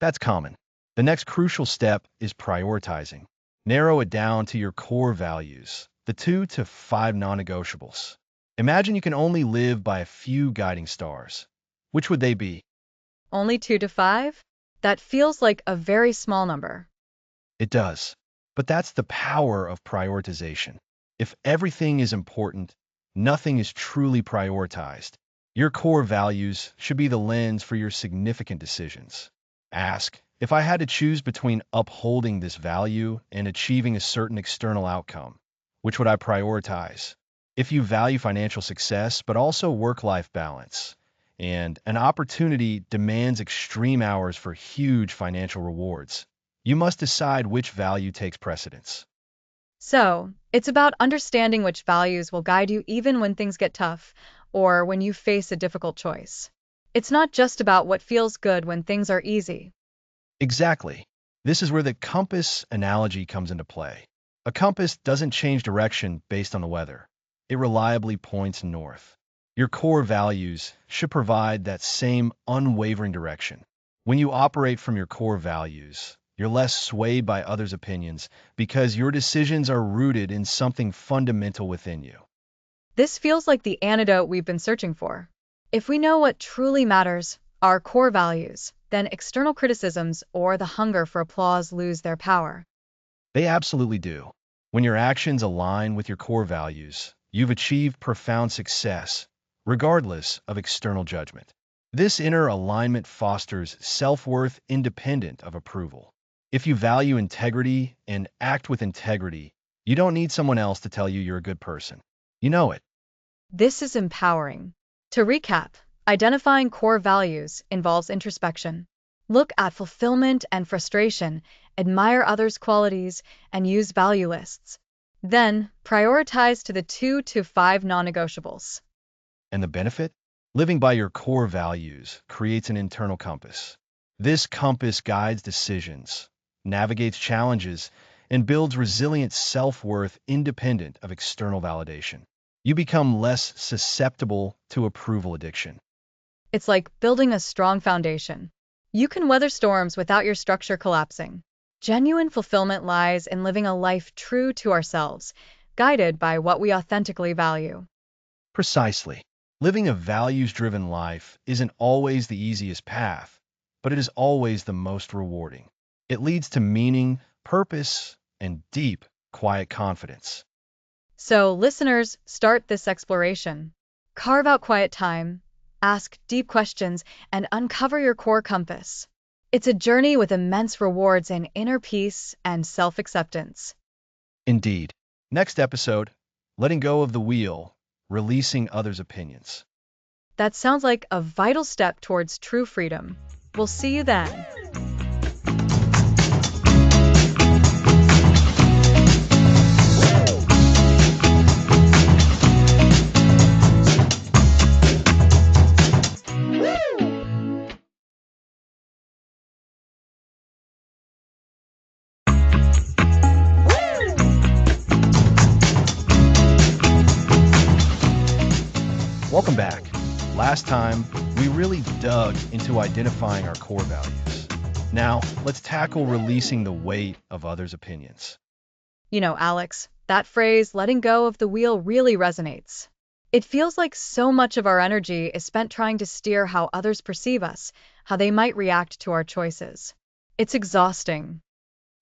That's common. The next crucial step is prioritizing. Narrow it down to your core values, the 2 to 5 non-negotiables. Imagine you can only live by a few guiding stars. Which would they be? Only 2 to 5? That feels like a very small number. It does. But that's the power of prioritization. If everything is important, nothing is truly prioritized. Your core values should be the lens for your significant decisions. Ask, if I had to choose between upholding this value and achieving a certain external outcome, which would I prioritize? If you value financial success, but also work-life balance, and an opportunity demands extreme hours for huge financial rewards, you must decide which value takes precedence. So, it's about understanding which values will guide you even when things get tough or when you face a difficult choice. It's not just about what feels good when things are easy. Exactly. This is where the compass analogy comes into play. A compass doesn't change direction based on the weather. It reliably points north. Your core values should provide that same unwavering direction. When you operate from your core values, you're less swayed by others' opinions because your decisions are rooted in something fundamental within you. This feels like the antidote we've been searching for. If we know what truly matters, our core values, then external criticisms or the hunger for applause lose their power. They absolutely do. When your actions align with your core values, you've achieved profound success, regardless of external judgment. This inner alignment fosters self-worth independent of approval. If you value integrity and act with integrity, you don't need someone else to tell you you're a good person. You know it. This is empowering. To recap, identifying core values involves introspection. Look at fulfillment and frustration, admire others' qualities, and use value lists. Then, prioritize to the 2 to 5 non-negotiables. And the benefit? Living by your core values creates an internal compass. This compass guides decisions, navigates challenges, and builds resilient self-worth independent of external validation. You become less susceptible to approval addiction. It's like building a strong foundation. You can weather storms without your structure collapsing. Genuine fulfillment lies in living a life true to ourselves, guided by what we authentically value. Precisely. Living a values-driven life isn't always the easiest path, but it is always the most rewarding. It leads to meaning, purpose, and deep, quiet confidence. So, listeners, start this exploration. Carve out quiet time, ask deep questions, and uncover your core compass. It's a journey with immense rewards in inner peace and self-acceptance. Indeed. Next episode, letting go of the wheel, releasing others' opinions. That sounds like a vital step towards true freedom. We'll see you then. Welcome back. Last time, we really dug into identifying our core values. Now, let's tackle releasing the weight of others' opinions. You know, Alex, that phrase, letting go of the wheel, really resonates. It feels like so much of our energy is spent trying to steer how others perceive us, how they might react to our choices. It's exhausting.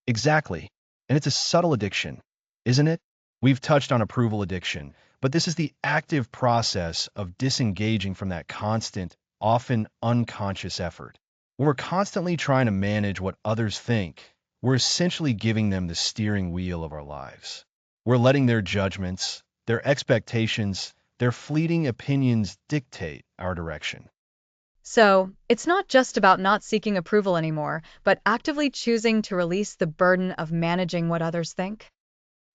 Exactly. And it's a subtle addiction, isn't it? We've touched on approval addiction, but this is the active process of disengaging from that constant, often unconscious effort. When we're constantly trying to manage what others think, we're essentially giving them the steering wheel of our lives. We're letting their judgments, their expectations, their fleeting opinions dictate our direction. So, it's not just about not seeking approval anymore, but actively choosing to release the burden of managing what others think.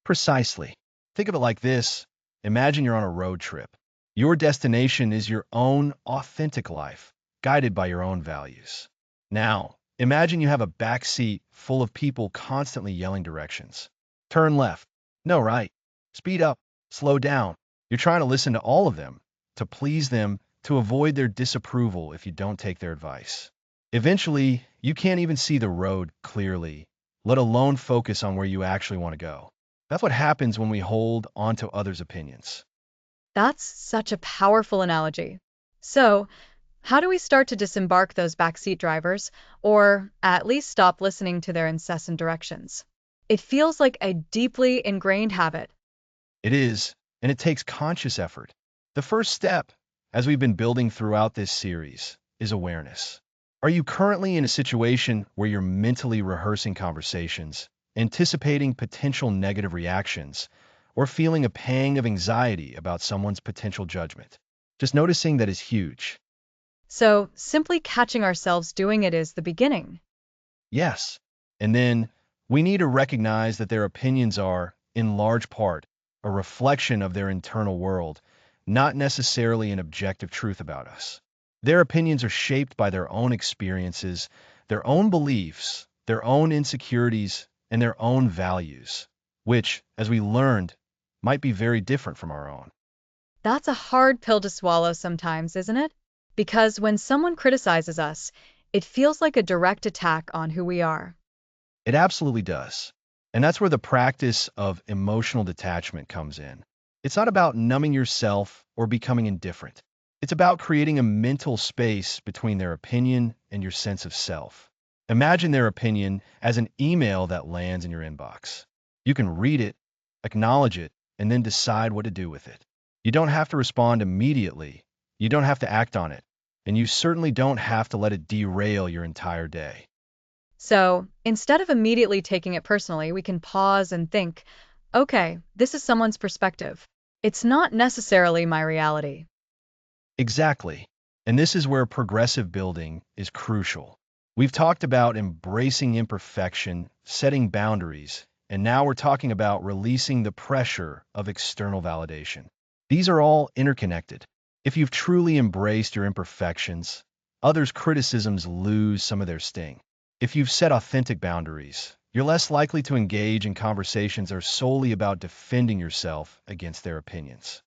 Precisely. Think of it like this. Imagine you're on a road trip. Your destination is your own authentic life, guided by your own values. Now, imagine you have a back seat full of people constantly yelling directions. Turn left. No, right. Speed up. Slow down. You're trying to listen to all of them, to please them, to avoid their disapproval if you don't take their advice. Eventually, you can't even see the road clearly, let alone focus on where you actually want to go. That's what happens when we hold on to others' opinions. That's such a powerful analogy. So, how do we start to disembark those backseat drivers, or at least stop listening to their incessant directions? It feels like a deeply ingrained habit. It is, and it takes conscious effort. The first step, as we've been building throughout this series, is awareness. Are you currently in a situation where you're mentally rehearsing conversations, anticipating potential negative reactions, or feeling a pang of anxiety about someone's potential judgment? Just noticing that is huge. So, simply catching ourselves doing it is the beginning. Yes. And then we need to recognize that their opinions are, in large part, a reflection of their internal world, not necessarily an objective truth about us. Their opinions are shaped by their own experiences, their own beliefs, their own insecurities, and their own values. which, as we learned, might be very different from our own. That's a hard pill to swallow sometimes, isn't it? Because when someone criticizes us, it feels like a direct attack on who we are. It absolutely does. And that's where the practice of emotional detachment comes in. It's not about numbing yourself or becoming indifferent. It's about creating a mental space between their opinion and your sense of self. Imagine their opinion as an email that lands in your inbox. You can read it, acknowledge it, and then decide what to do with it. You don't have to respond immediately. You don't have to act on it. And you certainly don't have to let it derail your entire day. So, instead of immediately taking it personally, we can pause and think, okay, this is someone's perspective. It's not necessarily my reality. Exactly. And this is where progressive building is crucial. We've talked about embracing imperfection, setting boundaries, and now we're talking about releasing the pressure of external validation. These are all interconnected. If you've truly embraced your imperfections, others' criticisms lose some of their sting. If you've set authentic boundaries, you're less likely to engage in conversations that are solely about defending yourself against their opinions.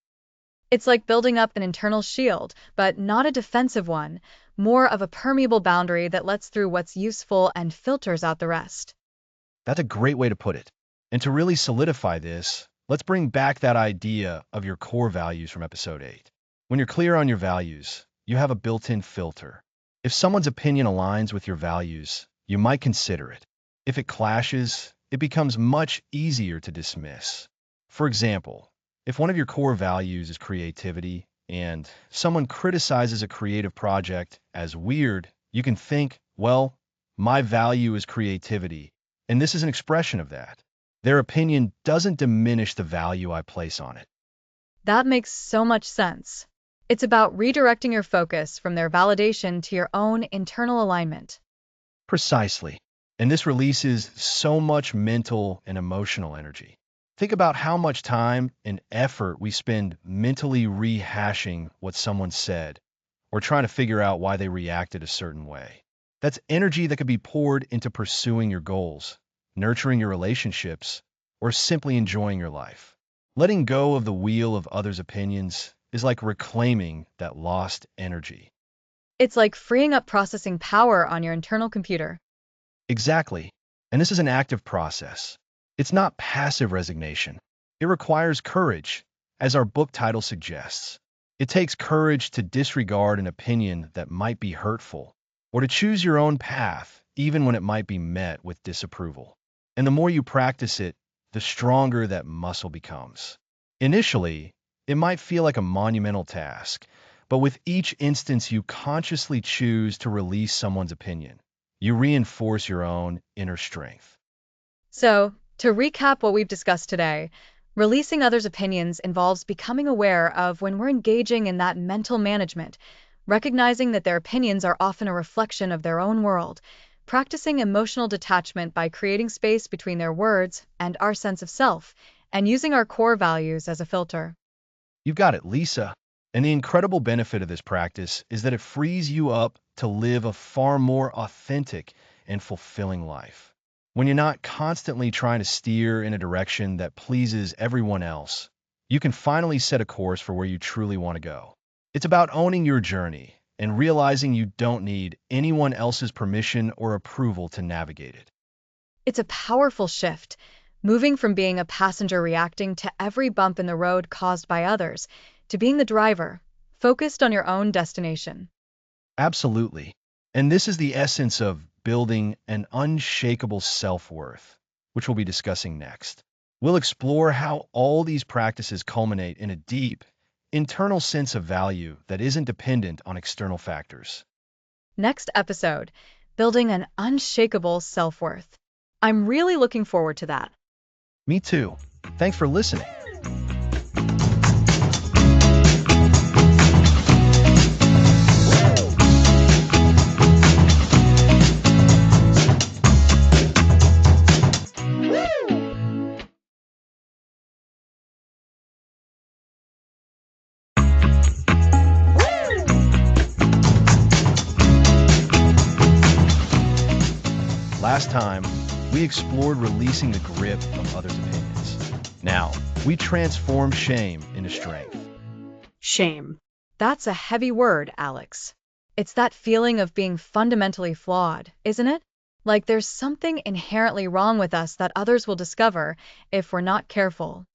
It's like building up an internal shield, but not a defensive one, more of a permeable boundary that lets through what's useful and filters out the rest. That's a great way to put it. And to really solidify this, let's bring back that idea of your core values from episode 8. When you're clear on your values, you have a built-in filter. If someone's opinion aligns with your values, you might consider it. If it clashes, it becomes much easier to dismiss. For example, if one of your core values is creativity and someone criticizes a creative project as weird, you can think, well, my value is creativity, and this is an expression of that. Their opinion doesn't diminish the value I place on it. That makes so much sense. It's about redirecting your focus from their validation to your own internal alignment. Precisely. And this releases so much mental and emotional energy. Think about how much time and effort we spend mentally rehashing what someone said or trying to figure out why they reacted a certain way. That's energy that could be poured into pursuing your goals, nurturing your relationships, or simply enjoying your life. Letting go of the wheel of others' opinions is like reclaiming that lost energy. It's like freeing up processing power on your internal computer. Exactly. And this is an active process. It's not passive resignation. It requires courage, as our book title suggests. It takes courage to disregard an opinion that might be hurtful, or to choose your own path, even when it might be met with disapproval. And the more you practice it, the stronger that muscle becomes. Initially, it might feel like a monumental task, but with each instance you consciously choose to release someone's opinion, you reinforce your own inner strength. So, to recap what we've discussed today, releasing others' opinions involves becoming aware of when we're engaging in that mental management, recognizing that their opinions are often a reflection of their own world, practicing emotional detachment by creating space between their words and our sense of self, and using our core values as a filter. You've got it, Lisa. And the incredible benefit of this practice is that it frees you up to live a far more authentic and fulfilling life. When you're not constantly trying to steer in a direction that pleases everyone else, you can finally set a course for where you truly want to go. It's about owning your journey and realizing you don't need anyone else's permission or approval to navigate it. It's a powerful shift, moving from being a passenger reacting to every bump in the road caused by others, to being the driver, focused on your own destination. Absolutely. And this is the essence of building an unshakable self-worth, which we'll be discussing next. We'll explore how all these practices culminate in a deep, internal sense of value that isn't dependent on external factors. Next episode, building an unshakable self-worth. I'm really looking forward to that. Me too. Thanks for listening. Last time, we explored releasing the grip of others' opinions. Now, we transform shame into strength. Shame. That's a heavy word, Alex. It's that feeling of being fundamentally flawed, isn't it? Like there's something inherently wrong with us that others will discover if we're not careful.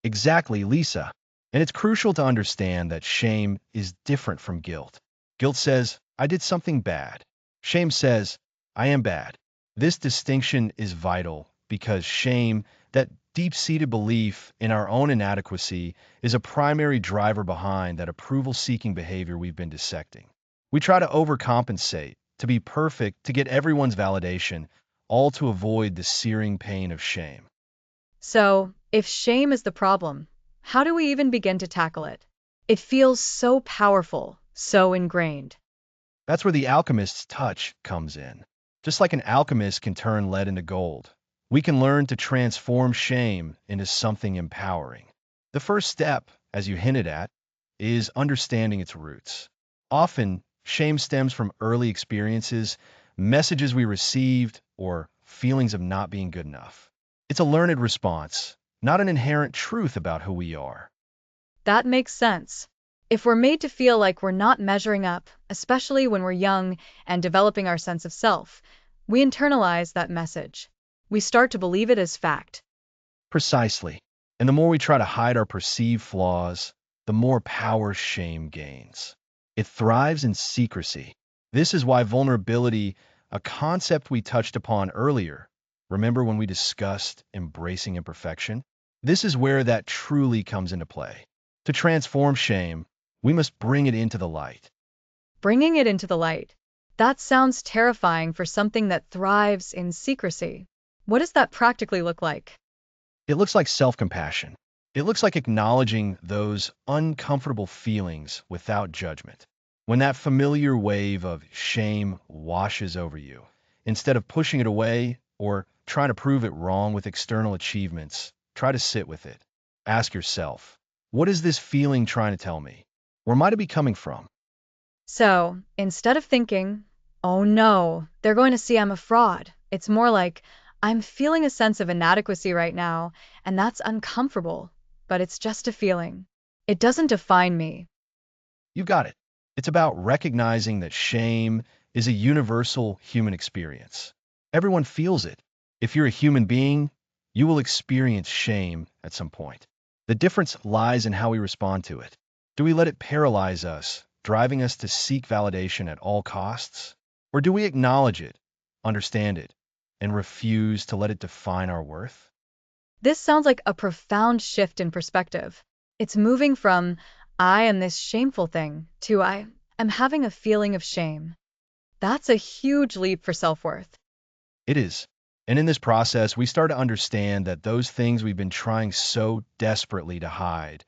Exactly, Lisa. And it's crucial to understand that shame is different from guilt. Guilt says, I did something bad. Shame says, I am bad. This distinction is vital because shame, that deep-seated belief in our own inadequacy, is a primary driver behind that approval-seeking behavior we've been dissecting. We try to overcompensate, to be perfect, to get everyone's validation, all to avoid the searing pain of shame. So, if shame is the problem, how do we even begin to tackle it? It feels so powerful, so ingrained. That's where the alchemist's touch comes in. Just like an alchemist can turn lead into gold, we can learn to transform shame into something empowering. The first step, as you hinted at, is understanding its roots. Often, shame stems from early experiences, messages we received, or feelings of not being good enough. It's a learned response, not an inherent truth about who we are. That makes sense. If we're made to feel like we're not measuring up, especially when we're young and developing our sense of self, we internalize that message. We start to believe it as fact. Precisely. And the more we try to hide our perceived flaws, the more power shame gains. It thrives in secrecy. This is why vulnerability, a concept we touched upon earlier, remember when we discussed embracing imperfection? This is where that truly comes into play. To transform shame, we must bring it into the light. Bringing it into the light. That sounds terrifying for something that thrives in secrecy. What does that practically look like? It looks like self-compassion. It looks like acknowledging those uncomfortable feelings without judgment. When that familiar wave of shame washes over you, instead of pushing it away or trying to prove it wrong with external achievements, try to sit with it. Ask yourself, what is this feeling trying to tell me? Where might it be coming from? So, instead of thinking, oh no, they're going to see I'm a fraud, it's more like, I'm feeling a sense of inadequacy right now, and that's uncomfortable, but it's just a feeling. It doesn't define me. You got it. It's about recognizing that shame is a universal human experience. Everyone feels it. If you're a human being, you will experience shame at some point. The difference lies in how we respond to it. Do we let it paralyze us, driving us to seek validation at all costs? Or do we acknowledge it, understand it, and refuse to let it define our worth? This sounds like a profound shift in perspective. It's moving from, I am this shameful thing, to I am having a feeling of shame. That's a huge leap for self-worth. It is. And in this process, we start to understand that those things we've been trying so desperately to hide,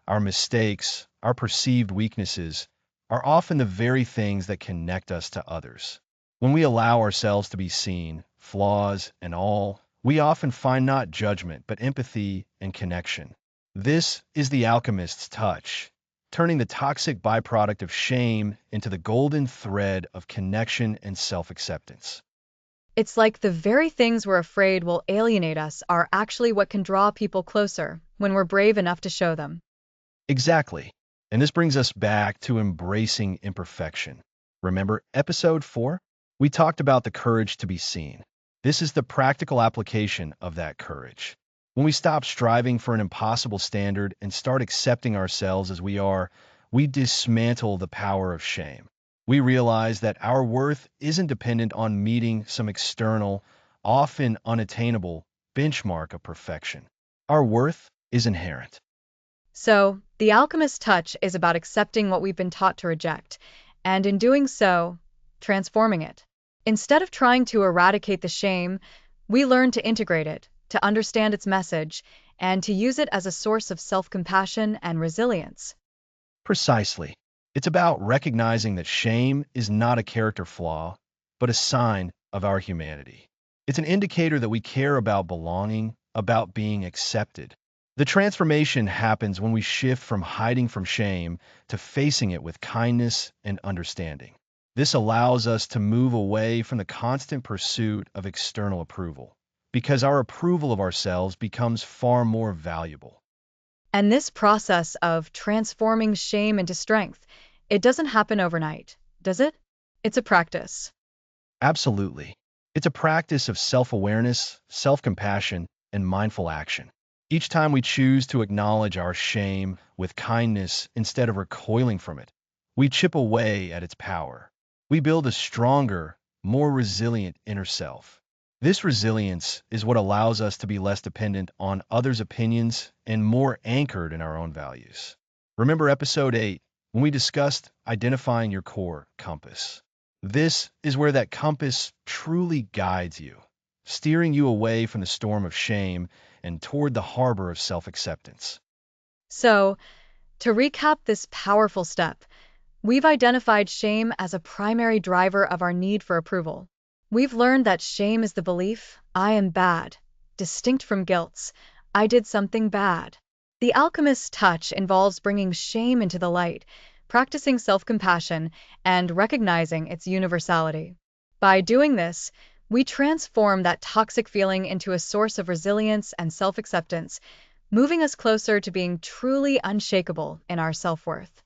our mistakes, our perceived weaknesses, are often the very things that connect us to others. When we allow ourselves to be seen, flaws and all, we often find not judgment, but empathy and connection. This is the alchemist's touch, turning the toxic byproduct of shame into the golden thread of connection and self-acceptance. It's like the very things we're afraid will alienate us are actually what can draw people closer when we're brave enough to show them. Exactly. And this brings us back to embracing imperfection. Remember episode 4? We talked about the courage to be seen. This is the practical application of that courage. When we stop striving for an impossible standard and start accepting ourselves as we are, we dismantle the power of shame. We realize that our worth isn't dependent on meeting some external, often unattainable benchmark of perfection. Our worth is inherent. So, the alchemist's touch is about accepting what we've been taught to reject, and in doing so, transforming it. Instead of trying to eradicate the shame, we learn to integrate it, to understand its message, and to use it as a source of self-compassion and resilience. Precisely. It's about recognizing that shame is not a character flaw, but a sign of our humanity. It's an indicator that we care about belonging, about being accepted. The transformation happens when we shift from hiding from shame to facing it with kindness and understanding. This allows us to move away from the constant pursuit of external approval, because our approval of ourselves becomes far more valuable. And this process of transforming shame into strength, it doesn't happen overnight, does it? It's a practice. Absolutely. It's a practice of self-awareness, self-compassion, and mindful action. Each time we choose to acknowledge our shame with kindness instead of recoiling from it, we chip away at its power. We build a stronger, more resilient inner self. This resilience is what allows us to be less dependent on others' opinions and more anchored in our own values. Remember episode 8, when we discussed identifying your core compass? This is where that compass truly guides you, steering you away from the storm of shame and toward the harbor of self-acceptance. So, to recap this powerful step, we've identified shame as a primary driver of our need for approval. We've learned that shame is the belief, I am bad, distinct from guilt, I did something bad. The alchemist's touch involves bringing shame into the light, practicing self-compassion, and recognizing its universality. By doing this, we transform that toxic feeling into a source of resilience and self-acceptance, moving us closer to being truly unshakable in our self-worth.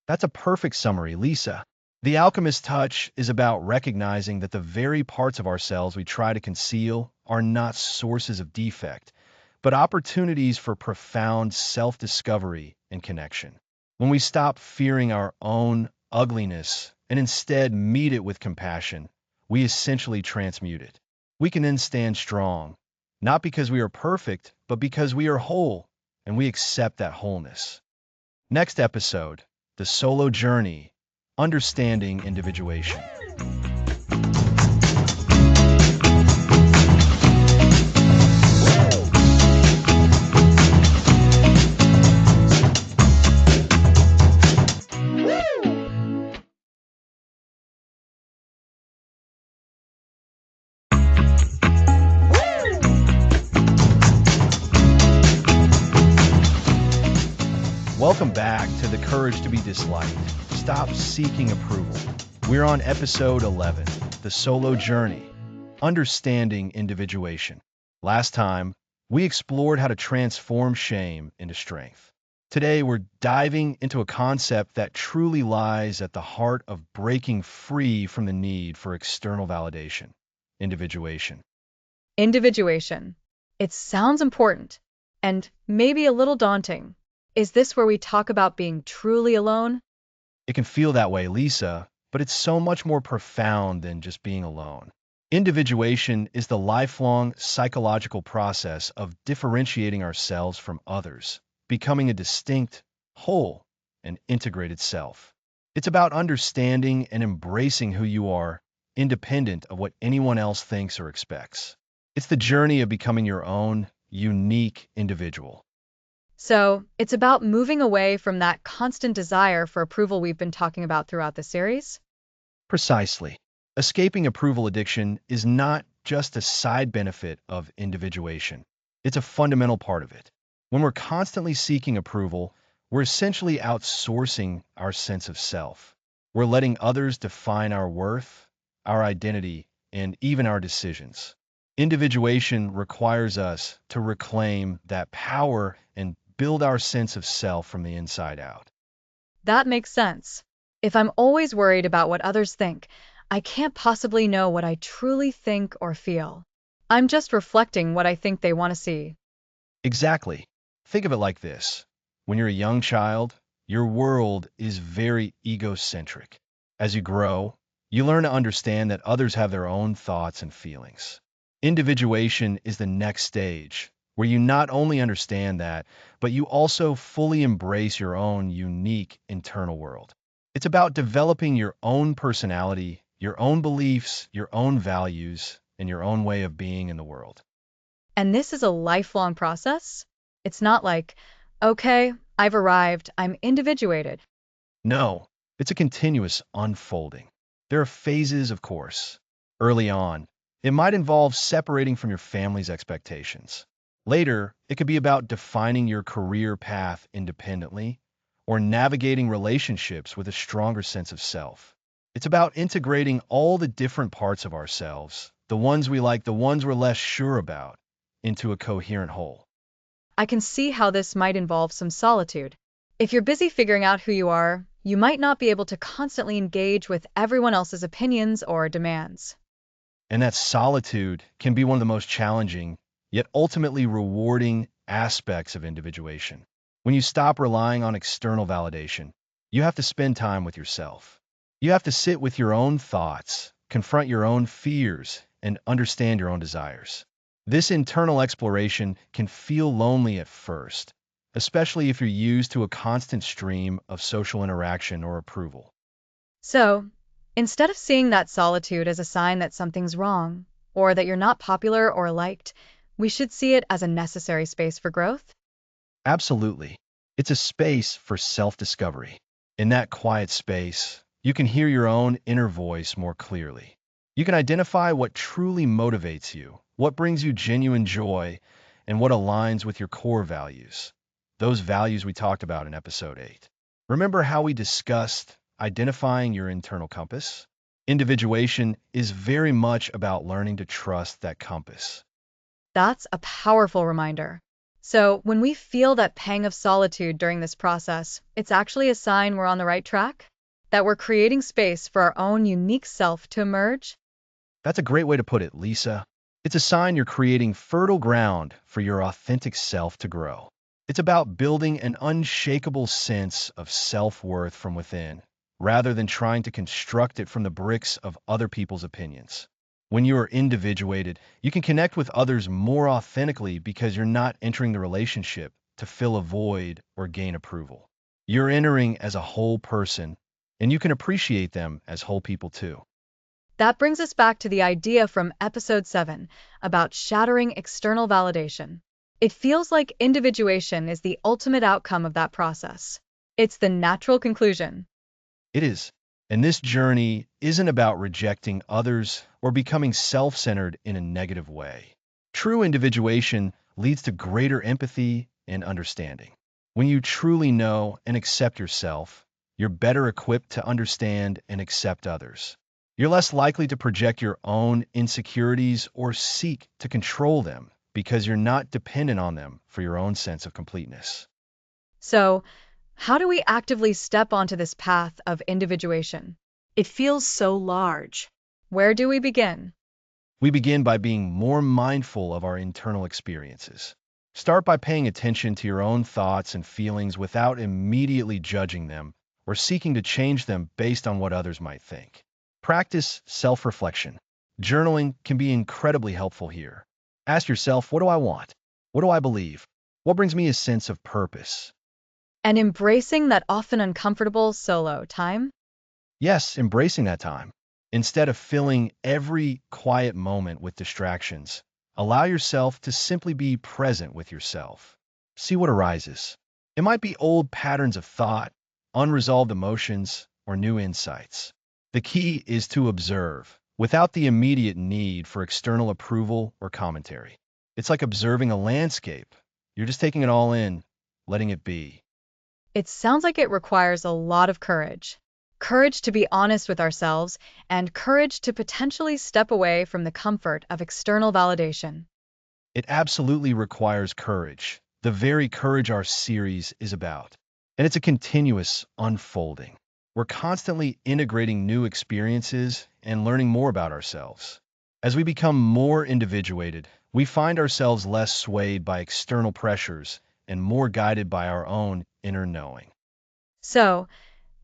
That's a perfect summary, Lisa. The alchemist's touch is about recognizing that the very parts of ourselves we try to conceal are not sources of defect, but opportunities for profound self-discovery and connection. When we stop fearing our own ugliness and instead meet it with compassion, we essentially transmute it. We can then stand strong, not because we are perfect, but because we are whole, and we accept that wholeness. Next episode, the solo journey, understanding individuation. Welcome back to The Courage to Be Disliked. Stop seeking approval. We're on episode 11, The Solo Journey, Understanding Individuation. Last time, we explored how to transform shame into strength. Today, we're diving into a concept that truly lies at the heart of breaking free from the need for external validation, individuation. Individuation. It sounds important, and maybe a little daunting. Is this where we talk about being truly alone? It can feel that way, Lisa, but it's so much more profound than just being alone. Individuation is the lifelong psychological process of differentiating ourselves from others, becoming a distinct, whole, and integrated self. It's about understanding and embracing who you are, independent of what anyone else thinks or expects. It's the journey of becoming your own, unique individual. So, it's about moving away from that constant desire for approval we've been talking about throughout the series? Precisely. Escaping approval addiction is not just a side benefit of individuation. It's a fundamental part of it. When we're constantly seeking approval, we're essentially outsourcing our sense of self. We're letting others define our worth, our identity, and even our decisions. Individuation requires us to reclaim that power and build our sense of self from the inside out. That makes sense. If I'm always worried about what others think, I can't possibly know what I truly think or feel. I'm just reflecting what I think they want to see. Exactly. Think of it like this. When you're a young child, your world is very egocentric. As you grow, you learn to understand that others have their own thoughts and feelings. Individuation is the next stage, where you not only understand that, but you also fully embrace your own unique internal world. It's about developing your own personality, your own beliefs, your own values, and your own way of being in the world. And this is a lifelong process? It's not like, okay, I've arrived, I'm individuated. No, it's a continuous unfolding. There are phases, of course. Early on, it might involve separating from your family's expectations. Later, it could be about defining your career path independently or navigating relationships with a stronger sense of self. It's about integrating all the different parts of ourselves the ones we like, the ones we're less sure about, into a coherent whole. I can see how this might involve some solitude. If you're busy figuring out who you are, you might not be able to constantly engage with everyone else's opinions or demands. And that solitude can be one of the most challenging, yet ultimately rewarding aspects of individuation. When you stop relying on external validation, you have to spend time with yourself. You have to sit with your own thoughts, confront your own fears, and understand your own desires. This internal exploration can feel lonely at first, especially if you're used to a constant stream of social interaction or approval. So, instead of seeing that solitude as a sign that something's wrong, or that you're not popular or liked, we should see it as a necessary space for growth. Absolutely. It's a space for self-discovery. In that quiet space, you can hear your own inner voice more clearly. You can identify what truly motivates you, what brings you genuine joy, and what aligns with your core values. Those values we talked about in episode 8. Remember how we discussed identifying your internal compass? Individuation is very much about learning to trust that compass. That's a powerful reminder. So, when we feel that pang of solitude during this process, it's actually a sign we're on the right track, that we're creating space for our own unique self to emerge. That's a great way to put it, Lisa. It's a sign you're creating fertile ground for your authentic self to grow. It's about building an unshakable sense of self-worth from within, rather than trying to construct it from the bricks of other people's opinions. When you are individuated, you can connect with others more authentically because you're not entering the relationship to fill a void or gain approval. You're entering as a whole person, and you can appreciate them as whole people too. That brings us back to the idea from episode 7 about shattering external validation. It feels like individuation is the ultimate outcome of that process. It's the natural conclusion. It is. And this journey isn't about rejecting others or becoming self-centered in a negative way. True individuation leads to greater empathy and understanding. When you truly know and accept yourself, you're better equipped to understand and accept others. You're less likely to project your own insecurities or seek to control them because you're not dependent on them for your own sense of completeness. So, how do we actively step onto this path of individuation? It feels so large. Where do we begin? We begin by being more mindful of our internal experiences. Start by paying attention to your own thoughts and feelings without immediately judging them or seeking to change them based on what others might think. Practice self-reflection. Journaling can be incredibly helpful here. Ask yourself, what do I want? What do I believe? What brings me a sense of purpose? And embracing that often uncomfortable solo time? Yes, embracing that time. Instead of filling every quiet moment with distractions, allow yourself to simply be present with yourself. See what arises. It might be old patterns of thought, unresolved emotions, or new insights. The key is to observe, without the immediate need for external approval or commentary. It's like observing a landscape. You're just taking it all in, letting it be. It sounds like it requires a lot of courage. Courage to be honest with ourselves, and courage to potentially step away from the comfort of external validation. It absolutely requires courage, the very courage our series is about. And it's a continuous unfolding. We're constantly integrating new experiences and learning more about ourselves. As we become more individuated, we find ourselves less swayed by external pressures and more guided by our own inner knowing. So,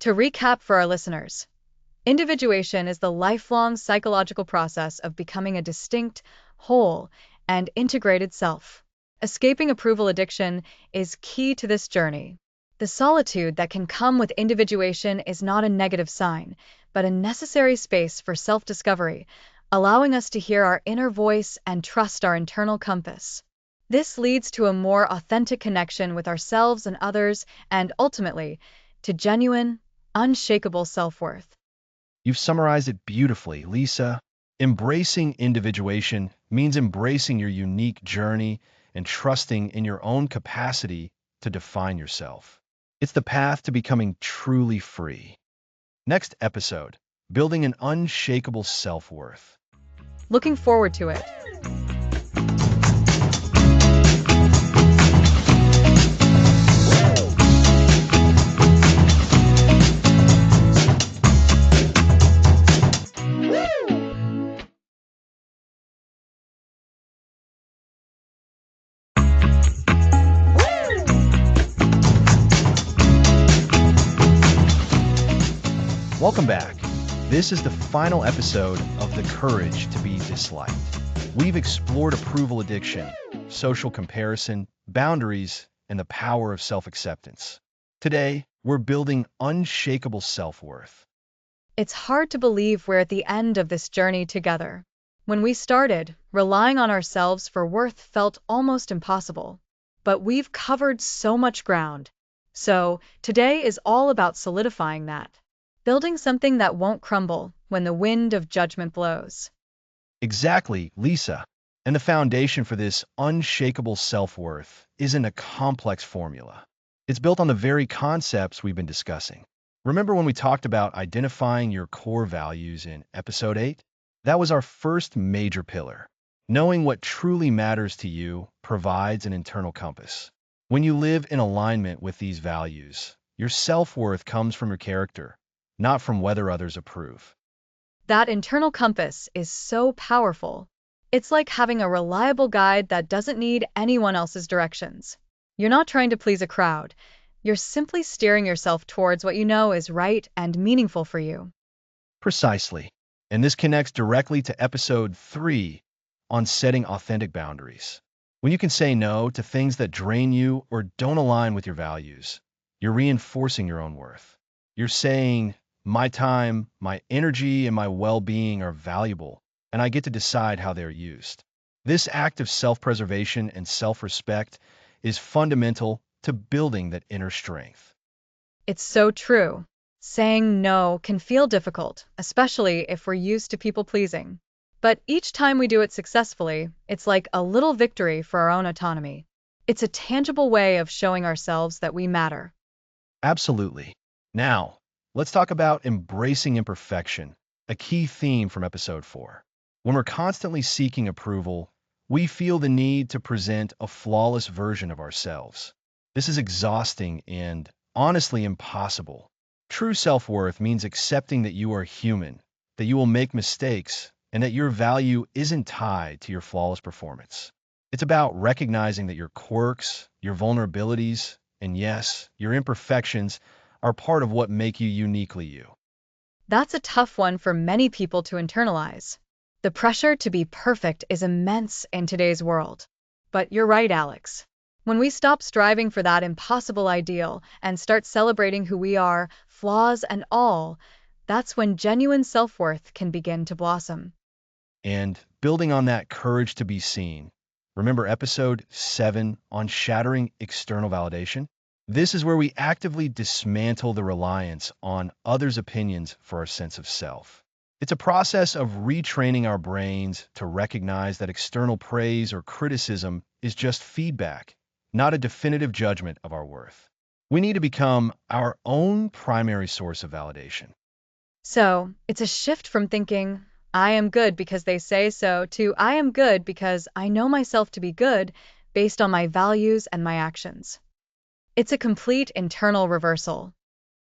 to recap for our listeners, individuation is the lifelong psychological process of becoming a distinct, whole, and integrated self. Escaping approval addiction is key to this journey. The solitude that can come with individuation is not a negative sign, but a necessary space for self-discovery, allowing us to hear our inner voice and trust our internal compass. This leads to a more authentic connection with ourselves and others, and ultimately, to genuine, unshakable self-worth. You've summarized it beautifully, Lisa. Embracing individuation means embracing your unique journey and trusting in your own capacity to define yourself. It's the path to becoming truly free. Next episode, building an unshakable self-worth. Looking forward to it. Welcome back. This is the final episode of The Courage to Be Disliked. We've explored approval addiction, social comparison, boundaries, and the power of self-acceptance. Today, we're building unshakable self-worth. It's hard to believe we're at the end of this journey together. When we started, relying on ourselves for worth felt almost impossible. But we've covered so much ground. So, today is all about solidifying that. Building something that won't crumble when the wind of judgment blows. Exactly, Lisa. And the foundation for this unshakable self-worth isn't a complex formula. It's built on the very concepts we've been discussing. Remember when we talked about identifying your core values in episode 8? That was our first major pillar. Knowing what truly matters to you provides an internal compass. When you live in alignment with these values, your self-worth comes from your character, not from whether others approve. That internal compass is so powerful. It's like having a reliable guide that doesn't need anyone else's directions. You're not trying to please a crowd. You're simply steering yourself towards what you know is right and meaningful for you. Precisely. And this connects directly to episode 3 on setting authentic boundaries. When you can say no to things that drain you or don't align with your values, you're reinforcing your own worth. You're saying, my time, my energy, and my well-being are valuable, and I get to decide how they're used. This act of self-preservation and self-respect is fundamental to building that inner strength. It's so true. Saying no can feel difficult, especially if we're used to people pleasing. But each time we do it successfully, it's like a little victory for our own autonomy. It's a tangible way of showing ourselves that we matter. Absolutely. Now, let's talk about embracing imperfection, a key theme from episode 4. When we're constantly seeking approval, we feel the need to present a flawless version of ourselves. This is exhausting and honestly impossible. True self-worth means accepting that you are human, that you will make mistakes, and that your value isn't tied to your flawless performance. It's about recognizing that your quirks, your vulnerabilities, and yes, your imperfections are part of what make you uniquely you. That's a tough one for many people to internalize. The pressure to be perfect is immense in today's world. But you're right, Alex. When we stop striving for that impossible ideal and start celebrating who we are, flaws and all, that's when genuine self-worth can begin to blossom. And building on that courage to be seen, remember episode 7 on shattering external validation? This is where we actively dismantle the reliance on others' opinions for our sense of self. It's a process of retraining our brains to recognize that external praise or criticism is just feedback, not a definitive judgment of our worth. We need to become our own primary source of validation. So, it's a shift from thinking, I am good because they say so, to I am good because I know myself to be good based on my values and my actions. It's a complete internal reversal.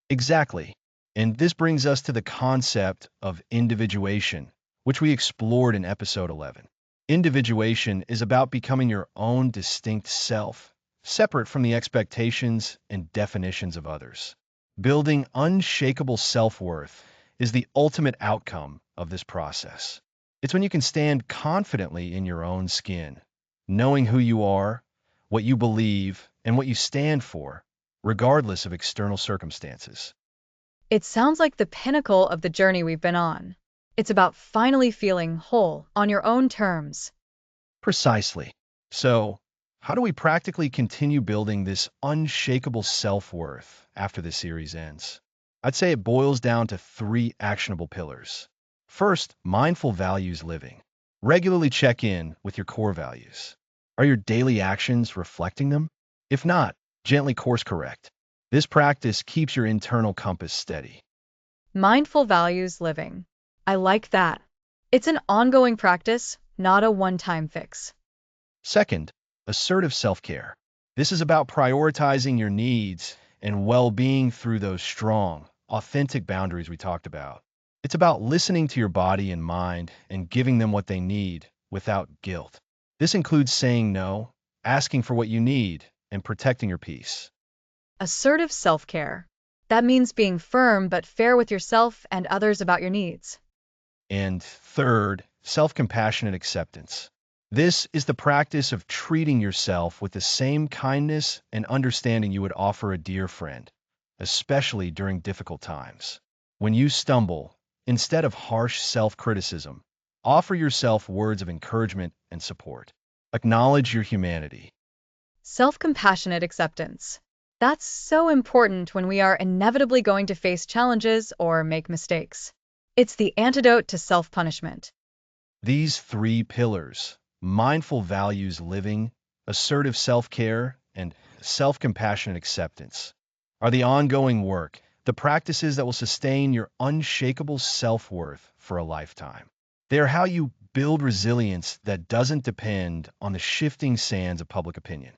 Exactly. And this brings us to the concept of individuation, which we explored in episode 11. Individuation is about becoming your own distinct self, separate from the expectations and definitions of others. Building unshakable self-worth is the ultimate outcome of this process. It's when you can stand confidently in your own skin, knowing who you are, what you believe, and what you stand for, regardless of external circumstances. It sounds like the pinnacle of the journey we've been on. It's about finally feeling whole on your own terms. Precisely. So, how do we practically continue building this unshakable self-worth after the series ends? I'd say it boils down to 3 actionable pillars. First, mindful values living. Regularly check in with your core values. Are your daily actions reflecting them? If not, gently course correct. This practice keeps your internal compass steady. Mindful values living. I like that. It's an ongoing practice, not a one-time fix. Second, assertive self-care. This is about prioritizing your needs and well-being through those strong, authentic boundaries we talked about. It's about listening to your body and mind and giving them what they need without guilt. This includes saying no, asking for what you need, and protecting your peace. Assertive self-care. That means being firm but fair with yourself and others about your needs. And third, self-compassionate acceptance. This is the practice of treating yourself with the same kindness and understanding you would offer a dear friend, especially during difficult times. When you stumble, instead of harsh self-criticism, offer yourself words of encouragement and support. Acknowledge your humanity. Self-compassionate acceptance. That's so important when we are inevitably going to face challenges or make mistakes. It's the antidote to self-punishment. These three pillars, mindful values living, assertive self-care, and self-compassionate acceptance, are the ongoing work, the practices that will sustain your unshakable self-worth for a lifetime. They are how you build resilience that doesn't depend on the shifting sands of public opinion.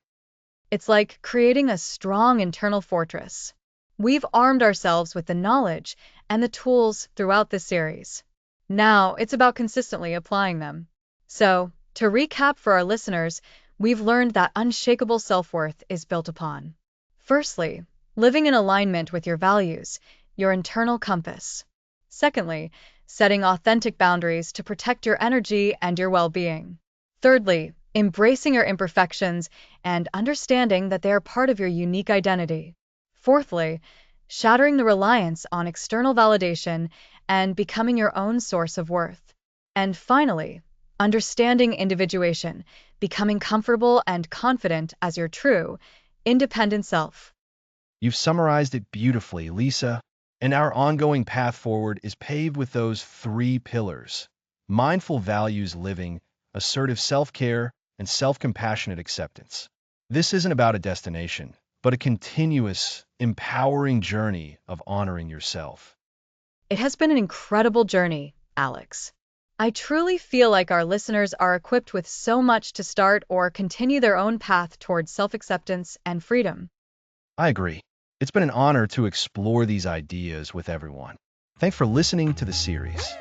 It's like creating a strong internal fortress. We've armed ourselves with the knowledge and the tools throughout this series. Now it's about consistently applying them. So, to recap for our listeners, we've learned that unshakable self-worth is built upon. Firstly, living in alignment with your values, your internal compass. Secondly, setting authentic boundaries to protect your energy and your well-being. Thirdly, embracing your imperfections and understanding that they are part of your unique identity. Fourthly, shattering the reliance on external validation and becoming your own source of worth. And finally, understanding individuation, becoming comfortable and confident as your true, independent self. You've summarized it beautifully, Lisa, and our ongoing path forward is paved with those three pillars: mindful values living, assertive self-care, and self-compassionate acceptance. This isn't about a destination, but a continuous, empowering journey of honoring yourself. It has been an incredible journey, Alex. I truly feel like our listeners are equipped with so much to start or continue their own path towards self-acceptance and freedom. I agree. It's been an honor to explore these ideas with everyone. Thanks for listening to the series.